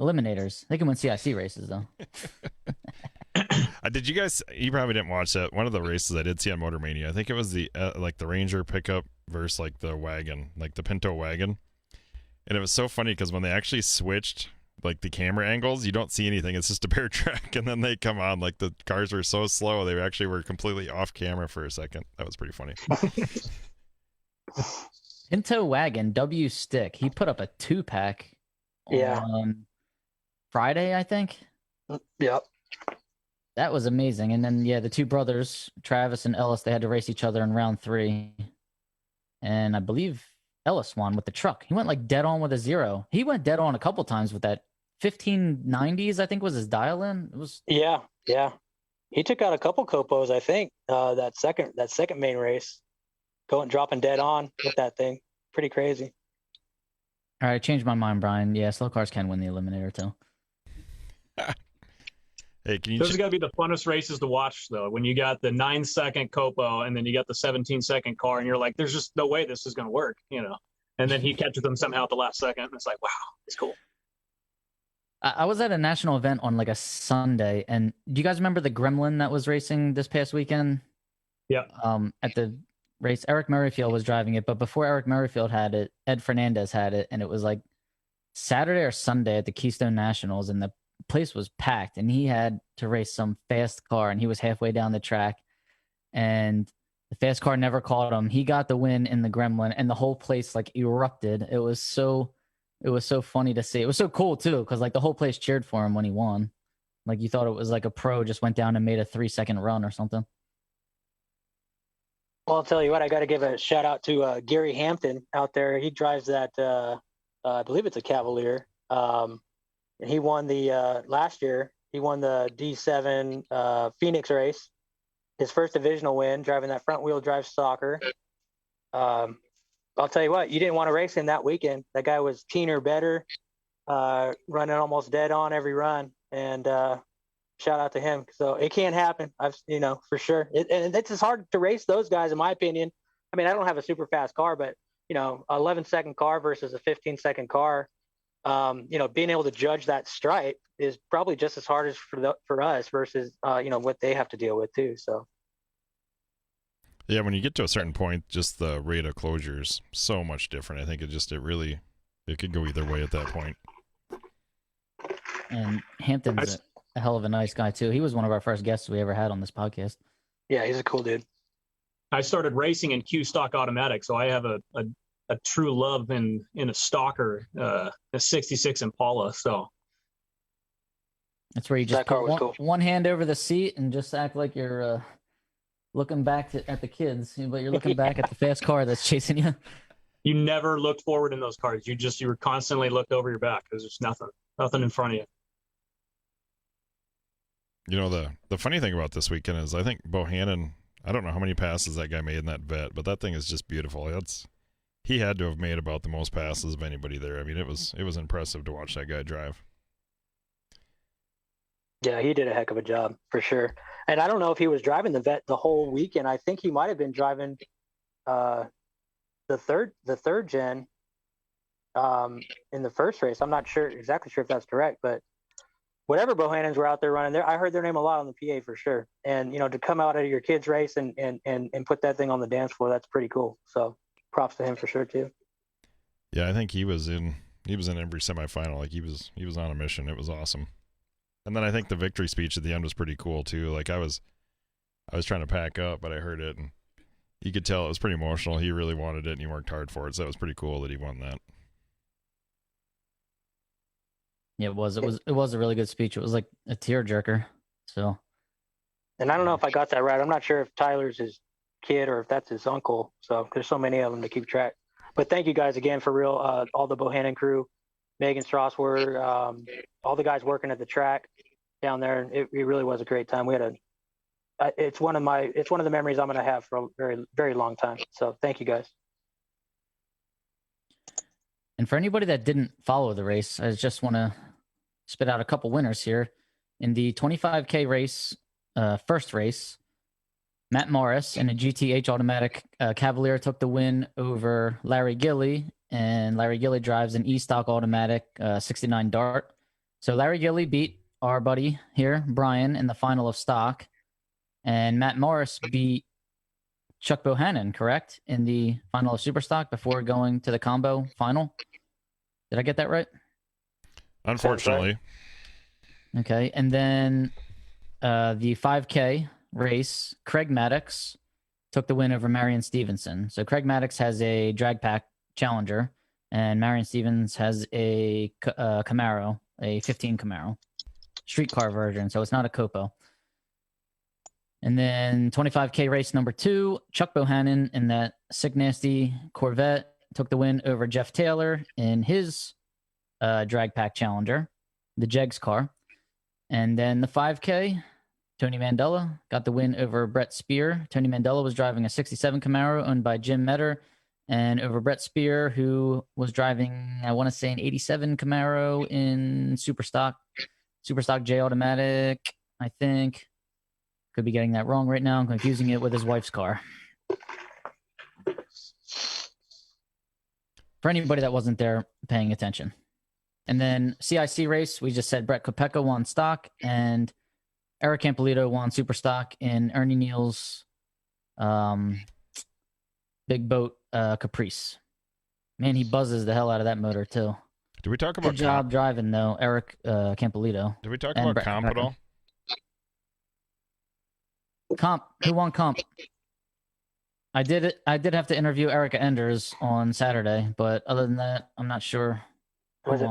Eliminators. They can win CIC races, though. Did you guys? You probably didn't watch that. One of the races I did see on Motor Mania, I think it was the Ranger pickup versus like the wagon, like the Pinto wagon, and it was so funny because when they actually switched like the camera angles, you don't see anything. It's just a bare track, and then they come on like the cars were so slow they actually were completely off camera for a second. That was pretty funny. Pinto wagon W Stick. He put up a 2-pack on Friday, I think. Yep. That was amazing. And then the two brothers, Travis and Ellis, they had to race each other in round 3. And I believe Ellis won with the truck. He went like dead on with a 0. He went dead on a couple times with that 1590s, I think was his dial in. It was Yeah. He took out a couple copos, I think, that second main race. Dropping dead on with that thing. Pretty crazy. All right, I changed my mind, Brian. Yeah, slow cars can win the eliminator too. Hey, can you? Those have got to be the funnest races to watch, though. When you got the 9-second Copo and then you got the 17-second car, and you're like, "There's just no way this is going to work," And then he catches them somehow at the last second, and it's like, "Wow, it's cool." I was at a national event on like a Sunday, and do you guys remember the Gremlin that was racing this past weekend? Yeah. At the race, Eric Murrayfield was driving it, but before Eric Murrayfield had it, Ed Fernandez had it, and it was like Saturday or Sunday at the Keystone Nationals, and the place was packed, and he had to race some fast car, and he was halfway down the track, and the fast car never caught him. He got the win in the Gremlin, and the whole place like erupted. It was so funny to see. It was so cool too, because like the whole place cheered for him when he won. Like you thought it was like a pro just went down and made a 3-second run or something. Well, I'll tell you what, I got to give a shout out to Gary Hampton out there. He drives that, I believe it's a Cavalier. And he won the, last year, he won the D7 Phoenix race. His first divisional win, driving that front wheel drive stalker. I'll tell you what, you didn't want to race him that weekend. That guy was keener, better, running almost dead on every run. And shout out to him. So it can happen. For sure. And it's just hard to race those guys, in my opinion. I mean, I don't have a super fast car, but 11-second car versus a 15-second car. Being able to judge that stripe is probably just as hard as for us versus what they have to deal with too. So. Yeah, when you get to a certain point, just the rate of closure is so much different. I think it could go either way at that point. And Hampton's a hell of a nice guy too. He was one of our first guests we ever had on this podcast. Yeah, he's a cool dude. I started racing in Q stock automatic, so I have a true love in a stalker, a 66 Impala. So that's where you just put one hand over the seat and just act like you're looking back at the kids, but you're looking back at the fast car that's chasing you. You never looked forward in those cars. You were constantly looked over your back because there's nothing in front of you. The funny thing about this weekend is I think Bohannon, I don't know how many passes that guy made in that vet, but that thing is just beautiful. He had to have made about the most passes of anybody there. I mean, it was impressive to watch that guy drive. Yeah, he did a heck of a job for sure. And I don't know if he was driving the vet the whole weekend. I think he might have been driving the third gen in the first race. I'm not exactly sure if that's correct, but whatever Bohannons were out there running there, I heard their name a lot on the PA for sure. And to come out of your kids' race and put that thing on the dance floor, that's pretty cool. So props to him for sure too. Yeah, I think he was in every semifinal. Like he was on a mission. It was awesome. And then I think the victory speech at the end was pretty cool too. Like I was trying to pack up, but I heard it and you could tell it was pretty emotional. He really wanted it and he worked hard for it. So it was pretty cool that he won that. Yeah, it was. It was a really good speech. It was like a tearjerker. So. And I don't know if I got that right. I'm not sure if Tyler's his kid or if that's his uncle. So there's so many of them to keep track. But thank you guys again for real. All the Bohannon crew, Megan Strasser, all the guys working at the track down there. It really was a great time. We had it's one of the memories I'm going to have for a very, very long time. So thank you guys. And for anybody that didn't follow the race, I just want to spit out a couple winners here. In the 25K race, first race, Matt Morris in a GTH automatic Cavalier took the win over Larry Gilly, and Larry Gilly drives an E-stock automatic 69 Dart. So Larry Gilly beat our buddy here, Brian, in the final of stock, and Matt Morris beat Chuck Bohannon, correct, in the final of super stock before going to the combo final. Did I get that right? Unfortunately. Okay, and then the 5K race, Craig Maddox took the win over Marion Stevenson. So Craig Maddox has a drag pack Challenger, and Marion Stevens has a Camaro, a 15 Camaro, streetcar version. So it's not a Copo. And then 25K race number 2, Chuck Bohannon in that Sick Nasty Corvette took the win over Jeff Taylor in his drag pack Challenger, the Jegs car. And then the 5K, Tony Mandella got the win over Brett Spear. Tony Mandella was driving a 67 Camaro owned by Jim Metter, and over Brett Spear, who was driving, I want to say, an 87 Camaro in Superstock J Automatic, I think. Could be getting that wrong right now. I'm confusing it with his wife's car. For anybody that wasn't there paying attention. And then CIC race, we just said Brett Kopecky won stock, and Eric Campolito won super stock in Ernie Neal's big boat Caprice. Man, he buzzes the hell out of that motor too. Did we talk about Good job driving though, Eric Campolito. Did we talk about Brett comp Kopecky. at all? Comp. Who won comp? I did have to interview Erica Enders on Saturday, but other than that, I'm not sure. Was it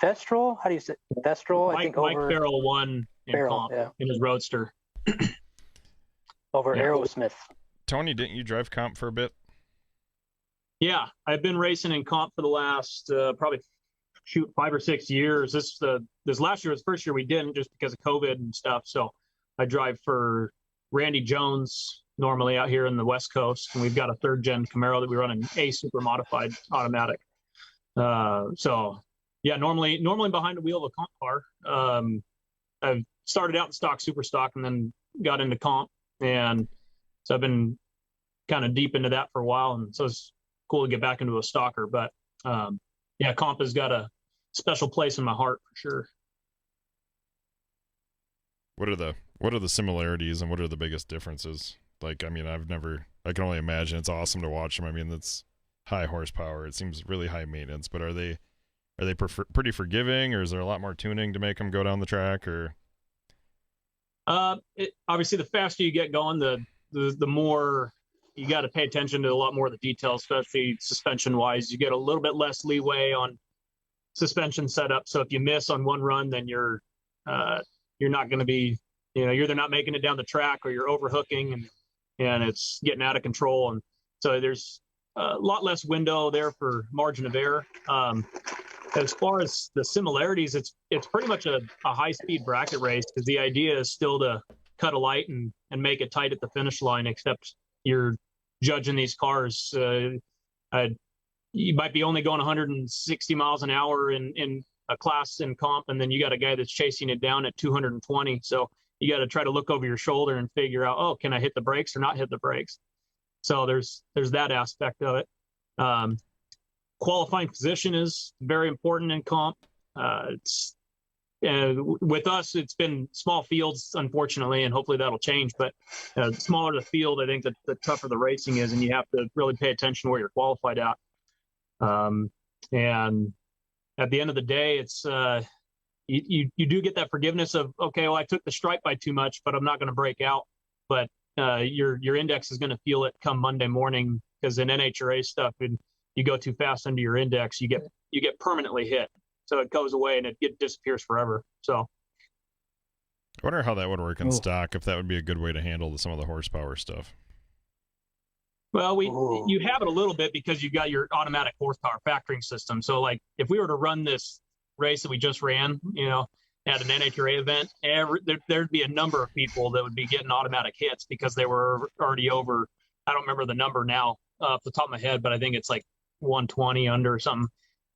Festrel? How do you say Festrel? Mike Farrell won in comp in his Roadster. Over Aerosmith. Tony, didn't you drive comp for a bit? Yeah, I've been racing in comp for the last probably 5 or 6 years. This last year was the first year we didn't, just because of COVID and stuff. So I drive for Randy Jones normally out here in the West Coast, and we've got a 3rd gen Camaro that we run an A super modified automatic. So yeah, normally behind the wheel of a comp car. I've started out in super stock and then got into comp, and so I've been kind of deep into that for a while, and so it's cool to get back into a stocker. But yeah, comp has got a special place in my heart for sure. What are the similarities and what are the biggest differences? Like, I mean, I can only imagine. It's awesome to watch them. I mean, that's high horsepower. It seems really high maintenance, but are they pretty forgiving, or is there a lot more tuning to make them go down the track? Or obviously the faster you get going, the more you got to pay attention to a lot more of the details, especially suspension wise. You get a little bit less leeway on suspension setup. So if you miss on one run, then you're not going to be, you're either not making it down the track or you're overhooking and it's getting out of control. And so there's a lot less window there for margin of error. As far as the similarities, it's pretty much a high-speed bracket race, because the idea is still to cut a light and make it tight at the finish line, except you're judging these cars. You might be only going 160 miles an hour in a class in comp, and then you got a guy that's chasing it down at 220. So you got to try to look over your shoulder and figure out, oh, can I hit the brakes or not hit the brakes? So there's that aspect of it. Qualifying position is very important in comp. With us, it's been small fields, unfortunately, and hopefully that'll change. But the smaller the field, I think the tougher the racing is, and you have to really pay attention to where you're qualified at. And at the end of the day, it's you do get that forgiveness of, okay, well, I took the stripe by too much, but I'm not going to break out. But your index is going to feel it come Monday morning, because in NHRA stuff, and you go too fast under your index, you get permanently hit. so it goes away and it disappears forever. So I wonder how that would work in Oh. stock, if that would be a good way to handle some of the horsepower stuff. well, Ooh. you have it a little bit because you got your automatic horsepower factoring system. So like if we were to run this race that we just ran, at an NHRA event, there'd be a number of people that would be getting automatic hits because they were already over. I don't remember the number now off the top of my head, but I think it's like 120 under or something.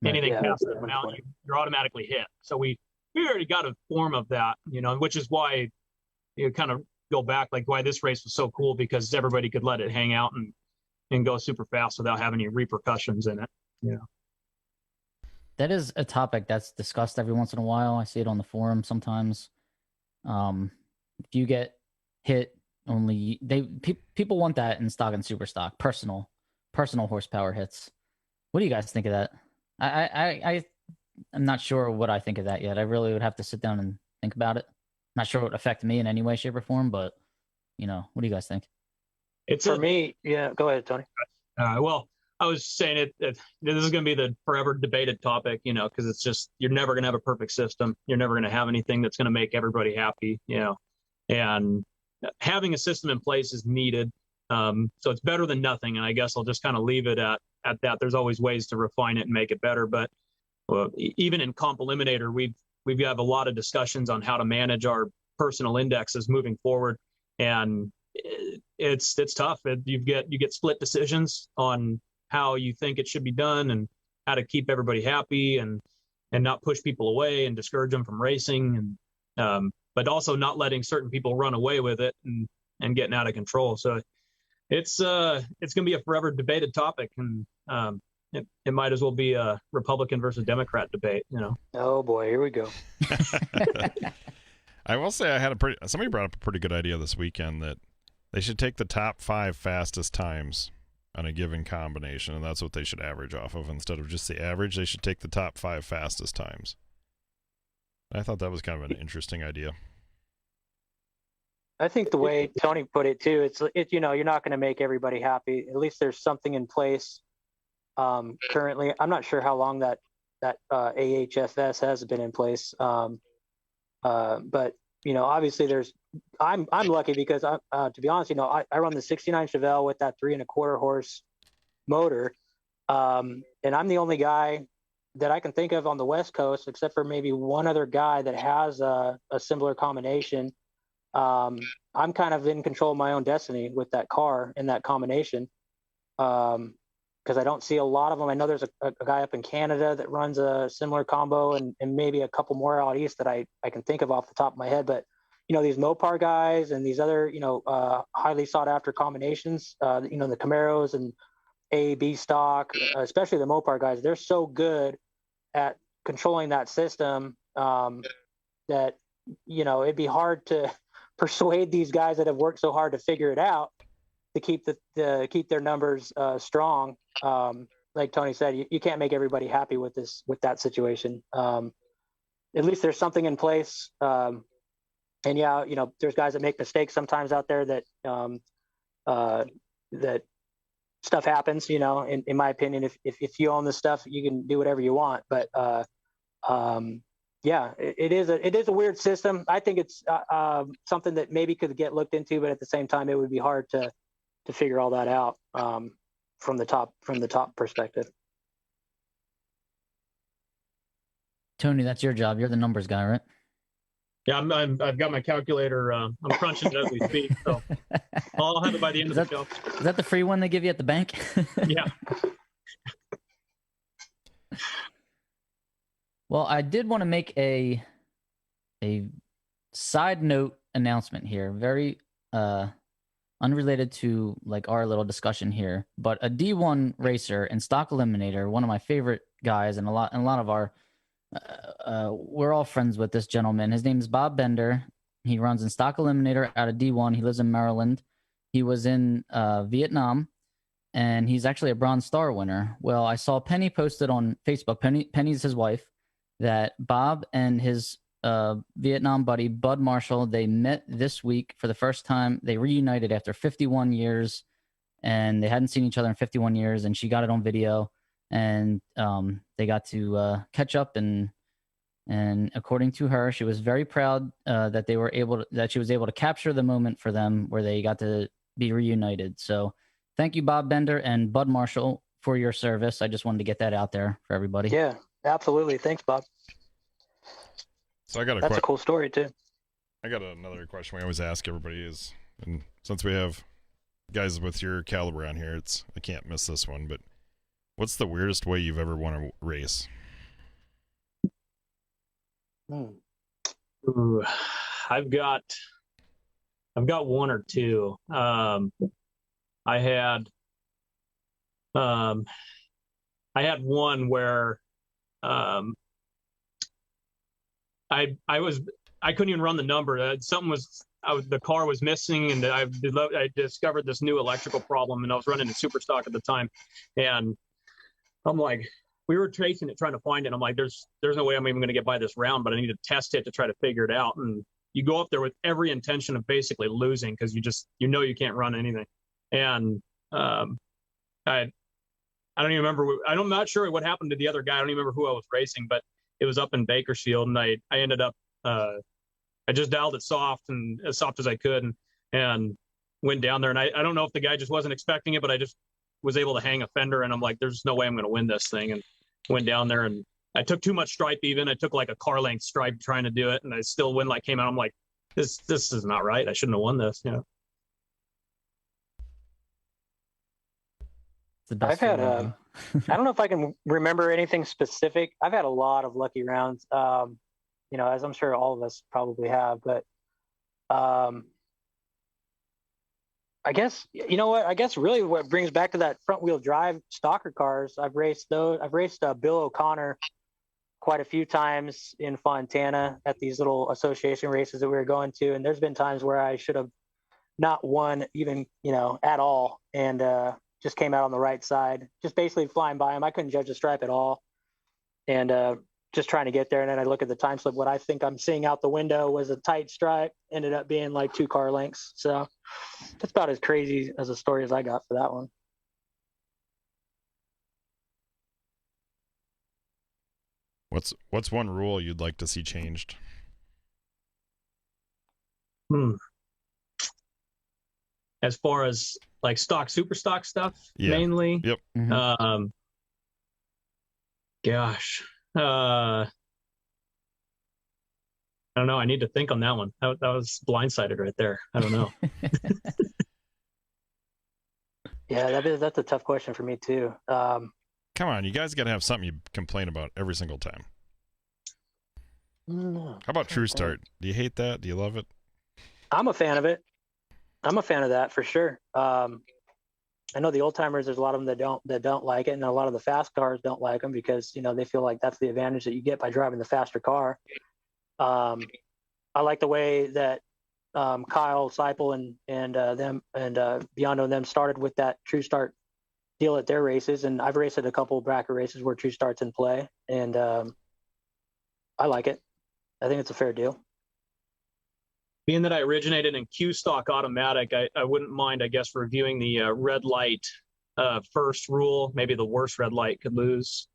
Right. Anything Yeah, past that amount, 120. you're automatically hit. So we already got a form of that, which is why you kind of go back, like why this race was so cool, because everybody could let it hang out and go super fast without having any repercussions in it. That is a topic that's discussed every once in a while. I see it on the forum sometimes. If you get hit, people want that in stock and super stock, personal horsepower hits. What do you guys think of that? I'm not sure what I think of that yet. I really would have to sit down and think about it. Not sure it would affect me in any way, shape, or form, but what do you guys think? It's For me, yeah. Go ahead, Tony. well, I was saying this is going to be the forever debated topic, because it's just, you're never going to have a perfect system. You're never going to have anything that's going to make everybody happy, and having a system in place is needed. So it's better than nothing. And I guess I'll just kind of leave it at that. There's always ways to refine it and make it better. But even in Comp Eliminator, we've got a lot of discussions on how to manage our personal indexes moving forward. And it's tough. You get split decisions on how you think it should be done and how to keep everybody happy and not push people away and discourage them from racing, and but also not letting certain people run away with it and getting out of control. So it's going to be a forever debated topic, and it might as well be a Republican versus Democrat debate. Oh boy, here we go. I will say somebody brought up a pretty good idea this weekend that they should take the top 5 fastest times on a given combination, and that's what they should average off of. Instead of just the average, they should take the top 5 fastest times. I thought that was kind of an interesting idea. I think the way Tony put it too, you're not going to make everybody happy. At least there's something in place. Currently, I'm not sure how long that AHFS has been in place. But obviously I'm lucky because to be honest, I run the 69 Chevelle with that 3.25 horse motor. And I'm the only guy that I can think of on the West Coast, except for maybe one other guy that has a similar combination. I'm kind of in control of my own destiny with that car and that combination. Because I don't see a lot of them. I know there's a guy up in Canada that runs a similar combo, and maybe a couple more out east that I can think of off the top of my head. But these Mopar guys and these other highly sought after combinations, the Camaros and A, B stock, especially the Mopar guys, they're so good at controlling that system that it'd be hard to persuade these guys that have worked so hard to figure it out to keep their numbers strong. Like Tony said, you can't make everybody happy with that situation. At least there's something in place. And yeah, there's guys that make mistakes sometimes out there that stuff happens, in my opinion. If you own this stuff, you can do whatever you want. But yeah, it is a weird system. I think it's something that maybe could get looked into, but at the same time, it would be hard to figure all that out from the top perspective. Tony, that's your job. You're the numbers guy, right? Yeah, I've got my calculator. I'm crunching it as we speak, so I'll have it by the end of the show. Is that the free one they give you at the bank? Yeah. Well, I did want to make a side note announcement here, very unrelated to like our little discussion here, but a D1 racer and Stock Eliminator, one of my favorite guys, and a lot of our we're all friends with this gentleman. His name is Bob Bender. He runs in Stock Eliminator out of D1. He lives in Maryland. He was in Vietnam, and he's actually a Bronze Star winner. Well, I saw Penny posted on Facebook. Penny's his wife. That Bob and his Vietnam buddy, Bud Marshall, they met this week for the first time. They reunited after 51 years, and they hadn't seen each other in 51 years, and she got it on video, and they got to catch up and And according to her, she was very proud that she was able to capture the moment for them where they got to be reunited. So thank you, Bob Bender and Bud Marshall, for your service. I just wanted to get that out there for everybody. Yeah, absolutely. Thanks, Bob. So I got That's a cool story too. I got another question we always ask everybody is, and since we have guys with your caliber on here, I can't miss this one, but what's the weirdest way you've ever won a race? Ooh, I've got one or two. I had one where I couldn't even run the number. The car was missing, and I discovered this new electrical problem, and I was running a super stock at the time, and I'm like, we were tracing it, trying to find it. I'm like, there's no way I'm even going to get by this round, but I need to test it to try to figure it out. And you go up there with every intention of basically losing because you can't run anything. And I don't even remember. I'm not sure what happened to the other guy. I don't even remember who I was racing, but it was up in Bakersfield, and I ended up I just dialed it soft and as soft as I could, and went down there. And I don't know if the guy just wasn't expecting it, but I just was able to hang a fender, and I'm like, there's no way I'm going to win this thing. And went down there, and I took too much stripe. Even I took like a car length stripe trying to do it, and I still came out. I'm like, this is not right. I shouldn't have won this. The best I've had feeling. I don't know if I can remember anything specific. I've had a lot of lucky rounds, as I'm sure all of us probably have. But I guess, you know what? I guess really what brings back to that front wheel drive stalker cars, I've raced those. I've raced Bill O'Connor quite a few times in Fontana at these little association races that we were going to. And there's been times where I should have not won even, at all. And just came out on the right side, just basically flying by him. I couldn't judge the stripe at all. And just trying to get there. And then I look at the time slip. What I think I'm seeing out the window was a tight stripe, ended up being like 2 car lengths. So that's about as crazy as a story as I got for that one. What's one rule you'd like to see changed? As far as like super stock stuff, mainly. Yep. Mm-hmm. Gosh. I don't know. I need to think on that one. That was blindsided right there. I don't know. Yeah, that's a tough question for me too. Come on, you guys got to have something you complain about every single time. How about True Start? Do you hate that? Do you love it? I'm a fan of it. I'm a fan of that for sure. I know the old timers, there's a lot of them that don't like it, and a lot of the fast cars don't like them because they feel like that's the advantage that you get by driving the faster car. I like the way that Kyle Seipel and them and Biondo and them started with that True Start deal at their races, and I've raced at a couple of bracket races where True Start's in play, and I like it. I think it's a fair deal. Being that I originated in Q stock automatic, I wouldn't mind, I guess, reviewing the red light first rule. Maybe the worst red light could lose.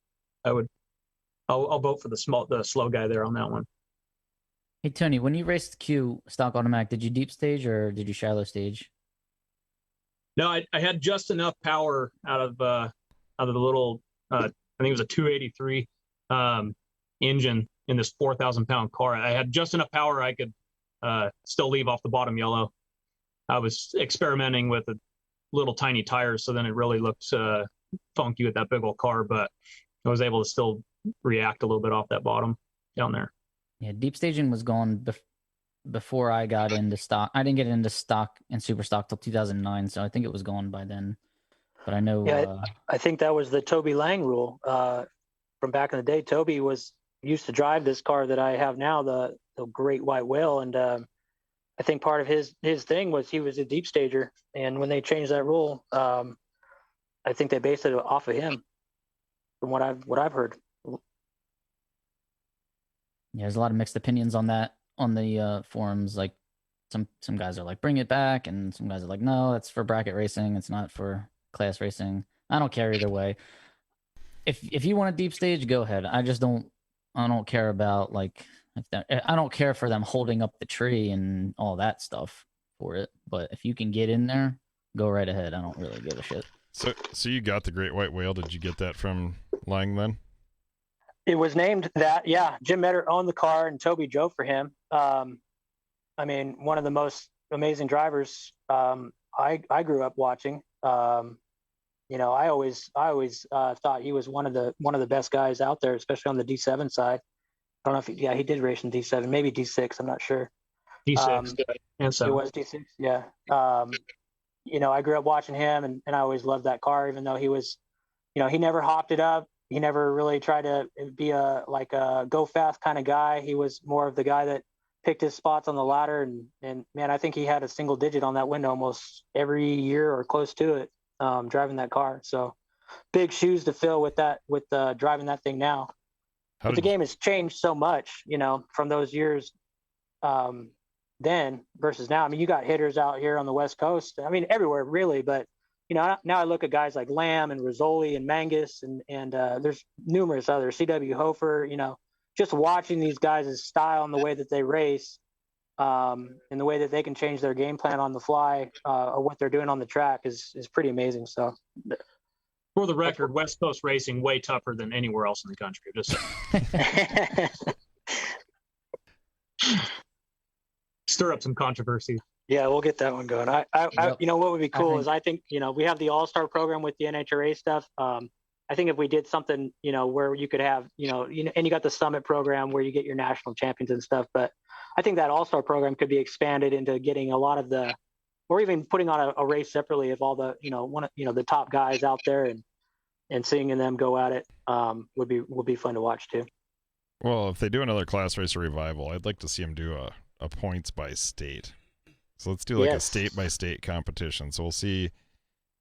I'll vote for the slow guy there on that one. Hey Tony, when you raced Q stock automatic, did you deep stage or did you shallow stage? No, I had just enough power out of the little I think it was a 283 engine in this 4,000-pound car. I had just enough power I could still leave off the bottom yellow. I was experimenting with a little tiny tires, so then it really looked funky with that big old car, but I was able to still react a little bit off that bottom down there. Yeah, deep staging was going before I got into stock. I didn't get into stock and super stock till 2009, so I think it was gone by then. But I know. Yeah, I think that was the Toby Lang rule from back in the day. Toby used to drive this car that I have now, the Great White Whale, and I think part of his thing was he was a deep stager, and when they changed that rule, I think they based it off of him, from what I've heard. Yeah, there's a lot of mixed opinions on that on the forums. Like some guys are like, bring it back, and some guys are like, no, it's for bracket racing. It's not for class racing. I don't care either way. If you want a deep stage, go ahead. I just don't don't care about like I don't care for them holding up the tree and all that stuff for it. But if you can get in there, go right ahead. I don't really give a shit. So you got the great white whale. Did you get that from Lang then? It was named that. Yeah, Jim Metter owned the car, and Toby drove for him. I mean, one of the most amazing drivers I grew up watching. You know, I always thought he was one of the best guys out there, especially on the D7 side. I don't know if he did race in D7, maybe D6. I'm not sure. D6 and 7. It was D6. Yeah. You know, I grew up watching him, and I always loved that car, even though he was, you know, he never hopped it up. He never really tried to be a go fast kind of guy. He was more of the guy that picked his spots on the ladder, and man, I think he had a single digit on that window almost every year or close to it, driving that car. So big shoes to fill with driving that thing now. But the game has changed so much, you know, from those years then versus now. I mean, you got hitters out here on the West Coast. I mean, everywhere really, but you know, now I look at guys like Lamb and Rizzoli and Mangus, and there's numerous others, C.W. Hofer. You know, just watching these guys' style and the way that they race, and the way that they can change their game plan on the fly, or what they're doing on the track is pretty amazing. So, for the record, West Coast racing way tougher than anywhere else in the country. Just stir up some controversy. Yeah, we'll get that one going. I you know, what would be cool is I think, you know, we have the All-Star program with the NHRA stuff. I think if we did something, you know, where you could have, you know, and you got the Summit program where you get your national champions and stuff. But I think that All-Star program could be expanded into getting a lot of the, or even putting on a race separately of all the, you know, the top guys out there and seeing them go at it would be fun to watch too. Well, if they do another class racer revival, I'd like to see them do a points by state. So let's do like a state by state competition. So we'll see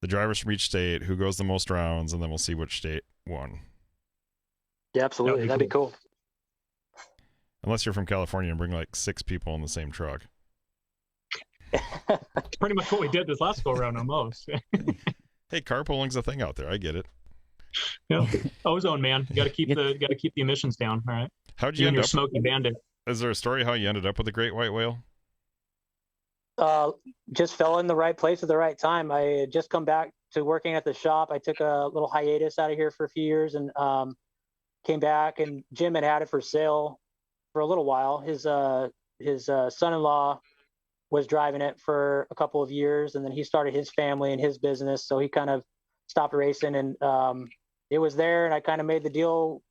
the drivers from each state, who goes the most rounds, and then we'll see which state won. Yeah, absolutely. That'd be cool. Unless you're from California and bring like 6 people in the same truck. That's pretty much what we did this last go around almost. Hey, carpooling's a thing out there. I get it. Yeah. Ozone, man. You got to keep the emissions down. All right. How'd you end up? Smoky Bandit. Is there a story how you ended up with the great white whale? Just fell in the right place at the right time. I had just come back to working at the shop. I took a little hiatus out of here for a few years and came back, and Jim had it for sale for a little while. His son-in-law was driving it for a couple of years, and then he started his family and his business, so he kind of stopped racing, and it was there, and I kind of made the deal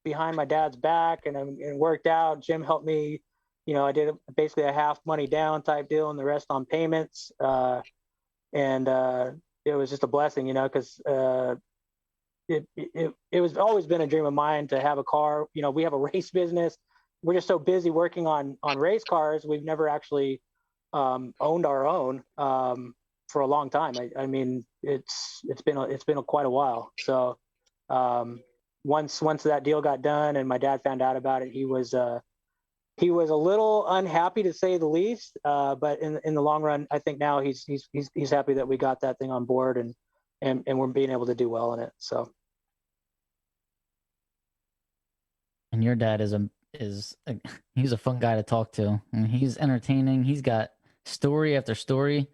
behind my dad's back, and it worked out. Jim helped me. You know, I did basically a half money down type deal and the rest on payments. And it was just a blessing, you know, because it was always been a dream of mine to have a car. You know, we have a race business. We're just so busy working on race cars. We've never actually owned our own for a long time. I mean, it's been quite a while. So once that deal got done and my dad found out about it, he was a little unhappy, to say the least, but in the long run, I think now he's happy that we got that thing on board and we're being able to do well in it. So. And your dad he's a fun guy to talk to, and he's entertaining. He's got story after story.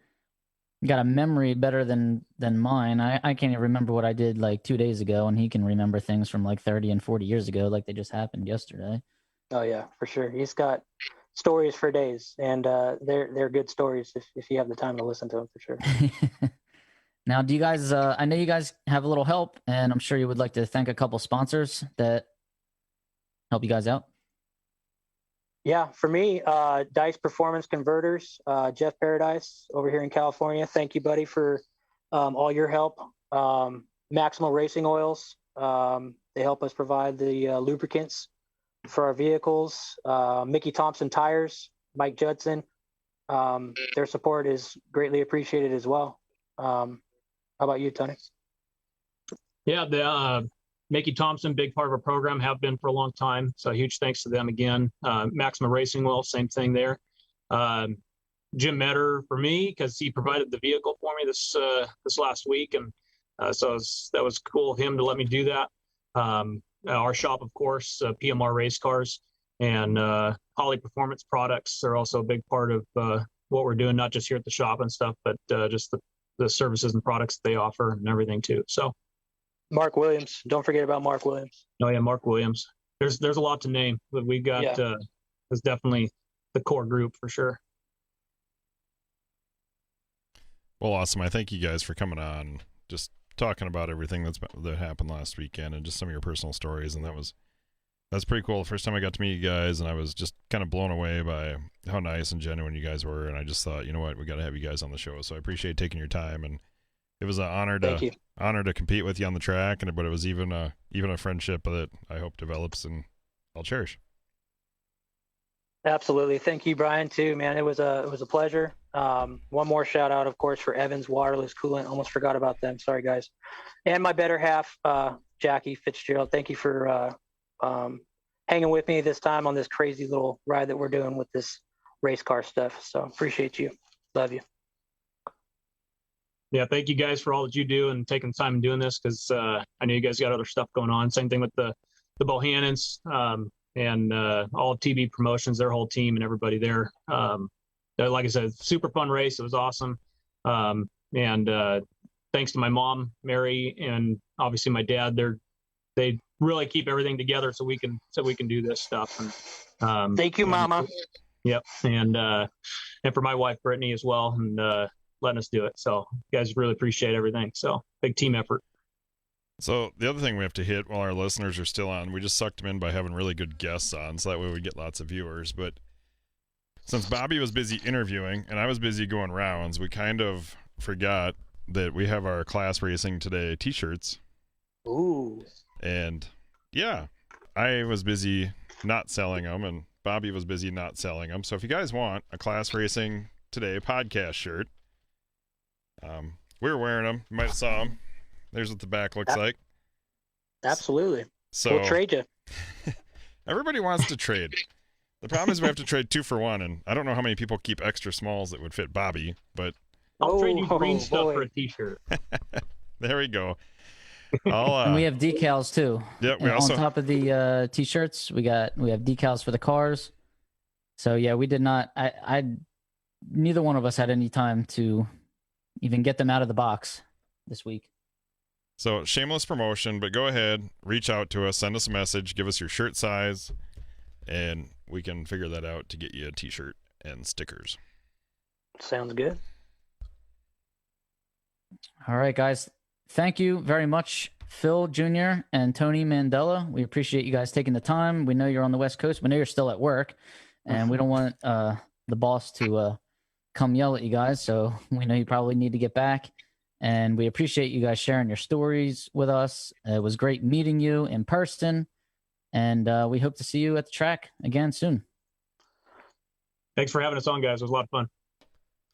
Got a memory better than mine. I can't even remember what I did like 2 days ago, and he can remember things from like 30 and 40 years ago, like they just happened yesterday. Oh yeah, for sure. He's got stories for days, and they're good stories if you have the time to listen to them, for sure. Now, do you guys? I know you guys have a little help, and I'm sure you would like to thank a couple sponsors that help you guys out. Yeah, for me, Dice Performance Converters, Jeff Paradise over here in California. Thank you, buddy, for all your help. Maximal Racing Oils, they help us provide the lubricants for our vehicles. Mickey Thompson Tires, Mike Judson, their support is greatly appreciated as well. How about you, Tony? Yeah, the Mickey Thompson, big part of our program, have been for a long time. So huge thanks to them again. Maxima Racing Oil, same thing there. Jim Metter for me, because he provided the vehicle for me this last week, and so that was cool of him to let me do that. our shop, of course, PMR Race Cars and Holly Performance Products are also a big part of what we're doing, not just here at the shop and stuff, but just the services and products they offer and everything too. So Mark Williams. Don't forget about Mark Williams. oh yeah, Mark Williams. There's a lot to name, but we got is definitely the core group for sure. Well, awesome. I thank you guys for coming on, just talking about everything that happened last weekend and just some of your personal stories. And that's pretty cool. The first time I got to meet you guys, and I was just kind of blown away by how nice and genuine you guys were. And I just thought, you know what, we got to have you guys on the show. So I appreciate taking your time, and it was an honor to compete with you on the track. But it was even a friendship that I hope develops and I'll cherish. Absolutely. Thank you, Brian, too, man. It was a pleasure. One more shout out, of course, for Evans Waterless Coolant. Almost forgot about them. Sorry, guys. And my better half, Jackie Fitzgerald. Thank you for hanging with me this time on this crazy little ride that we're doing with this race car stuff. So appreciate you. Love you. Yeah, thank you guys for all that you do and taking time and doing this, because I know you guys got other stuff going on. Same thing with the Bohannons and all of TB Promotions, their whole team and everybody there. Like I said, super fun race. It was awesome. And thanks to my mom, Mary, and obviously my dad. They really keep everything together so we can do this stuff. And thank you, Mama. Yep, and for my wife Brittany as well, and letting us do it. So you guys really appreciate everything. So big team effort. So the other thing we have to hit while our listeners are still on, we just sucked them in by having really good guests on, so that way we get lots of viewers. But since Bobby was busy interviewing and I was busy going rounds, we kind of forgot that we have our Class Racing Today t-shirts. Ooh. And yeah, I was busy not selling them, and Bobby was busy not selling them. So if you guys want a Class Racing Today podcast shirt, we were wearing them. You might have saw them. There's what the back looks like. Absolutely. So we'll trade you. Everybody wants to trade. The problem is we have to trade 2 for 1, and I don't know how many people keep extra smalls that would fit Bobby, but I'll trade you green stuff boy. for a t-shirt. there we go. And we have decals too. Yeah, we And also on top of the t-shirts, we have decals for the cars. So yeah, we did not. I neither one of us had any time to even get them out of the box this week. So shameless promotion, but go ahead, reach out to us, send us a message, give us your shirt size, and we can figure that out to get you a t-shirt and stickers. Sounds good. All right, guys. Thank you very much, Phil Jr. and Tony Mandella. We appreciate you guys taking the time. We know you're on the West Coast. We know you're still at work, and we don't want the boss to come yell at you guys. So we know you probably need to get back. And we appreciate you guys sharing your stories with us. It was great meeting you in person. And we hope to see you at the track again soon. Thanks for having us on, guys. It was a lot of fun.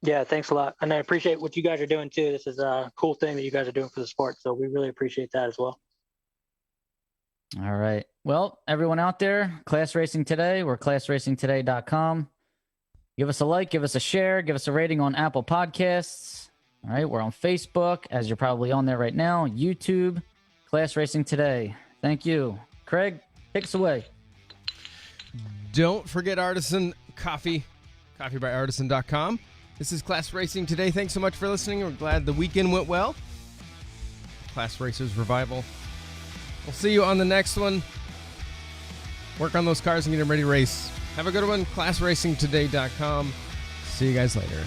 Yeah, thanks a lot. And I appreciate what you guys are doing too. This is a cool thing that you guys are doing for the sport. So we really appreciate that as well. All right. Well, everyone out there, Class Racing Today, we're classracingtoday.com. Give us a like, give us a share, give us a rating on Apple Podcasts. All right. We're on Facebook, as you're probably on there right now. YouTube, Class Racing Today. Thank you. Craig, take us away. Don't forget Artisan Coffee, coffeebyartisan.com. This is Class Racing Today. Thanks so much for listening. We're glad the weekend went well. Class Racers Revival. We'll see you on the next one. Work on those cars and get them ready to race. Have a good one. ClassRacingToday.com. See you guys later.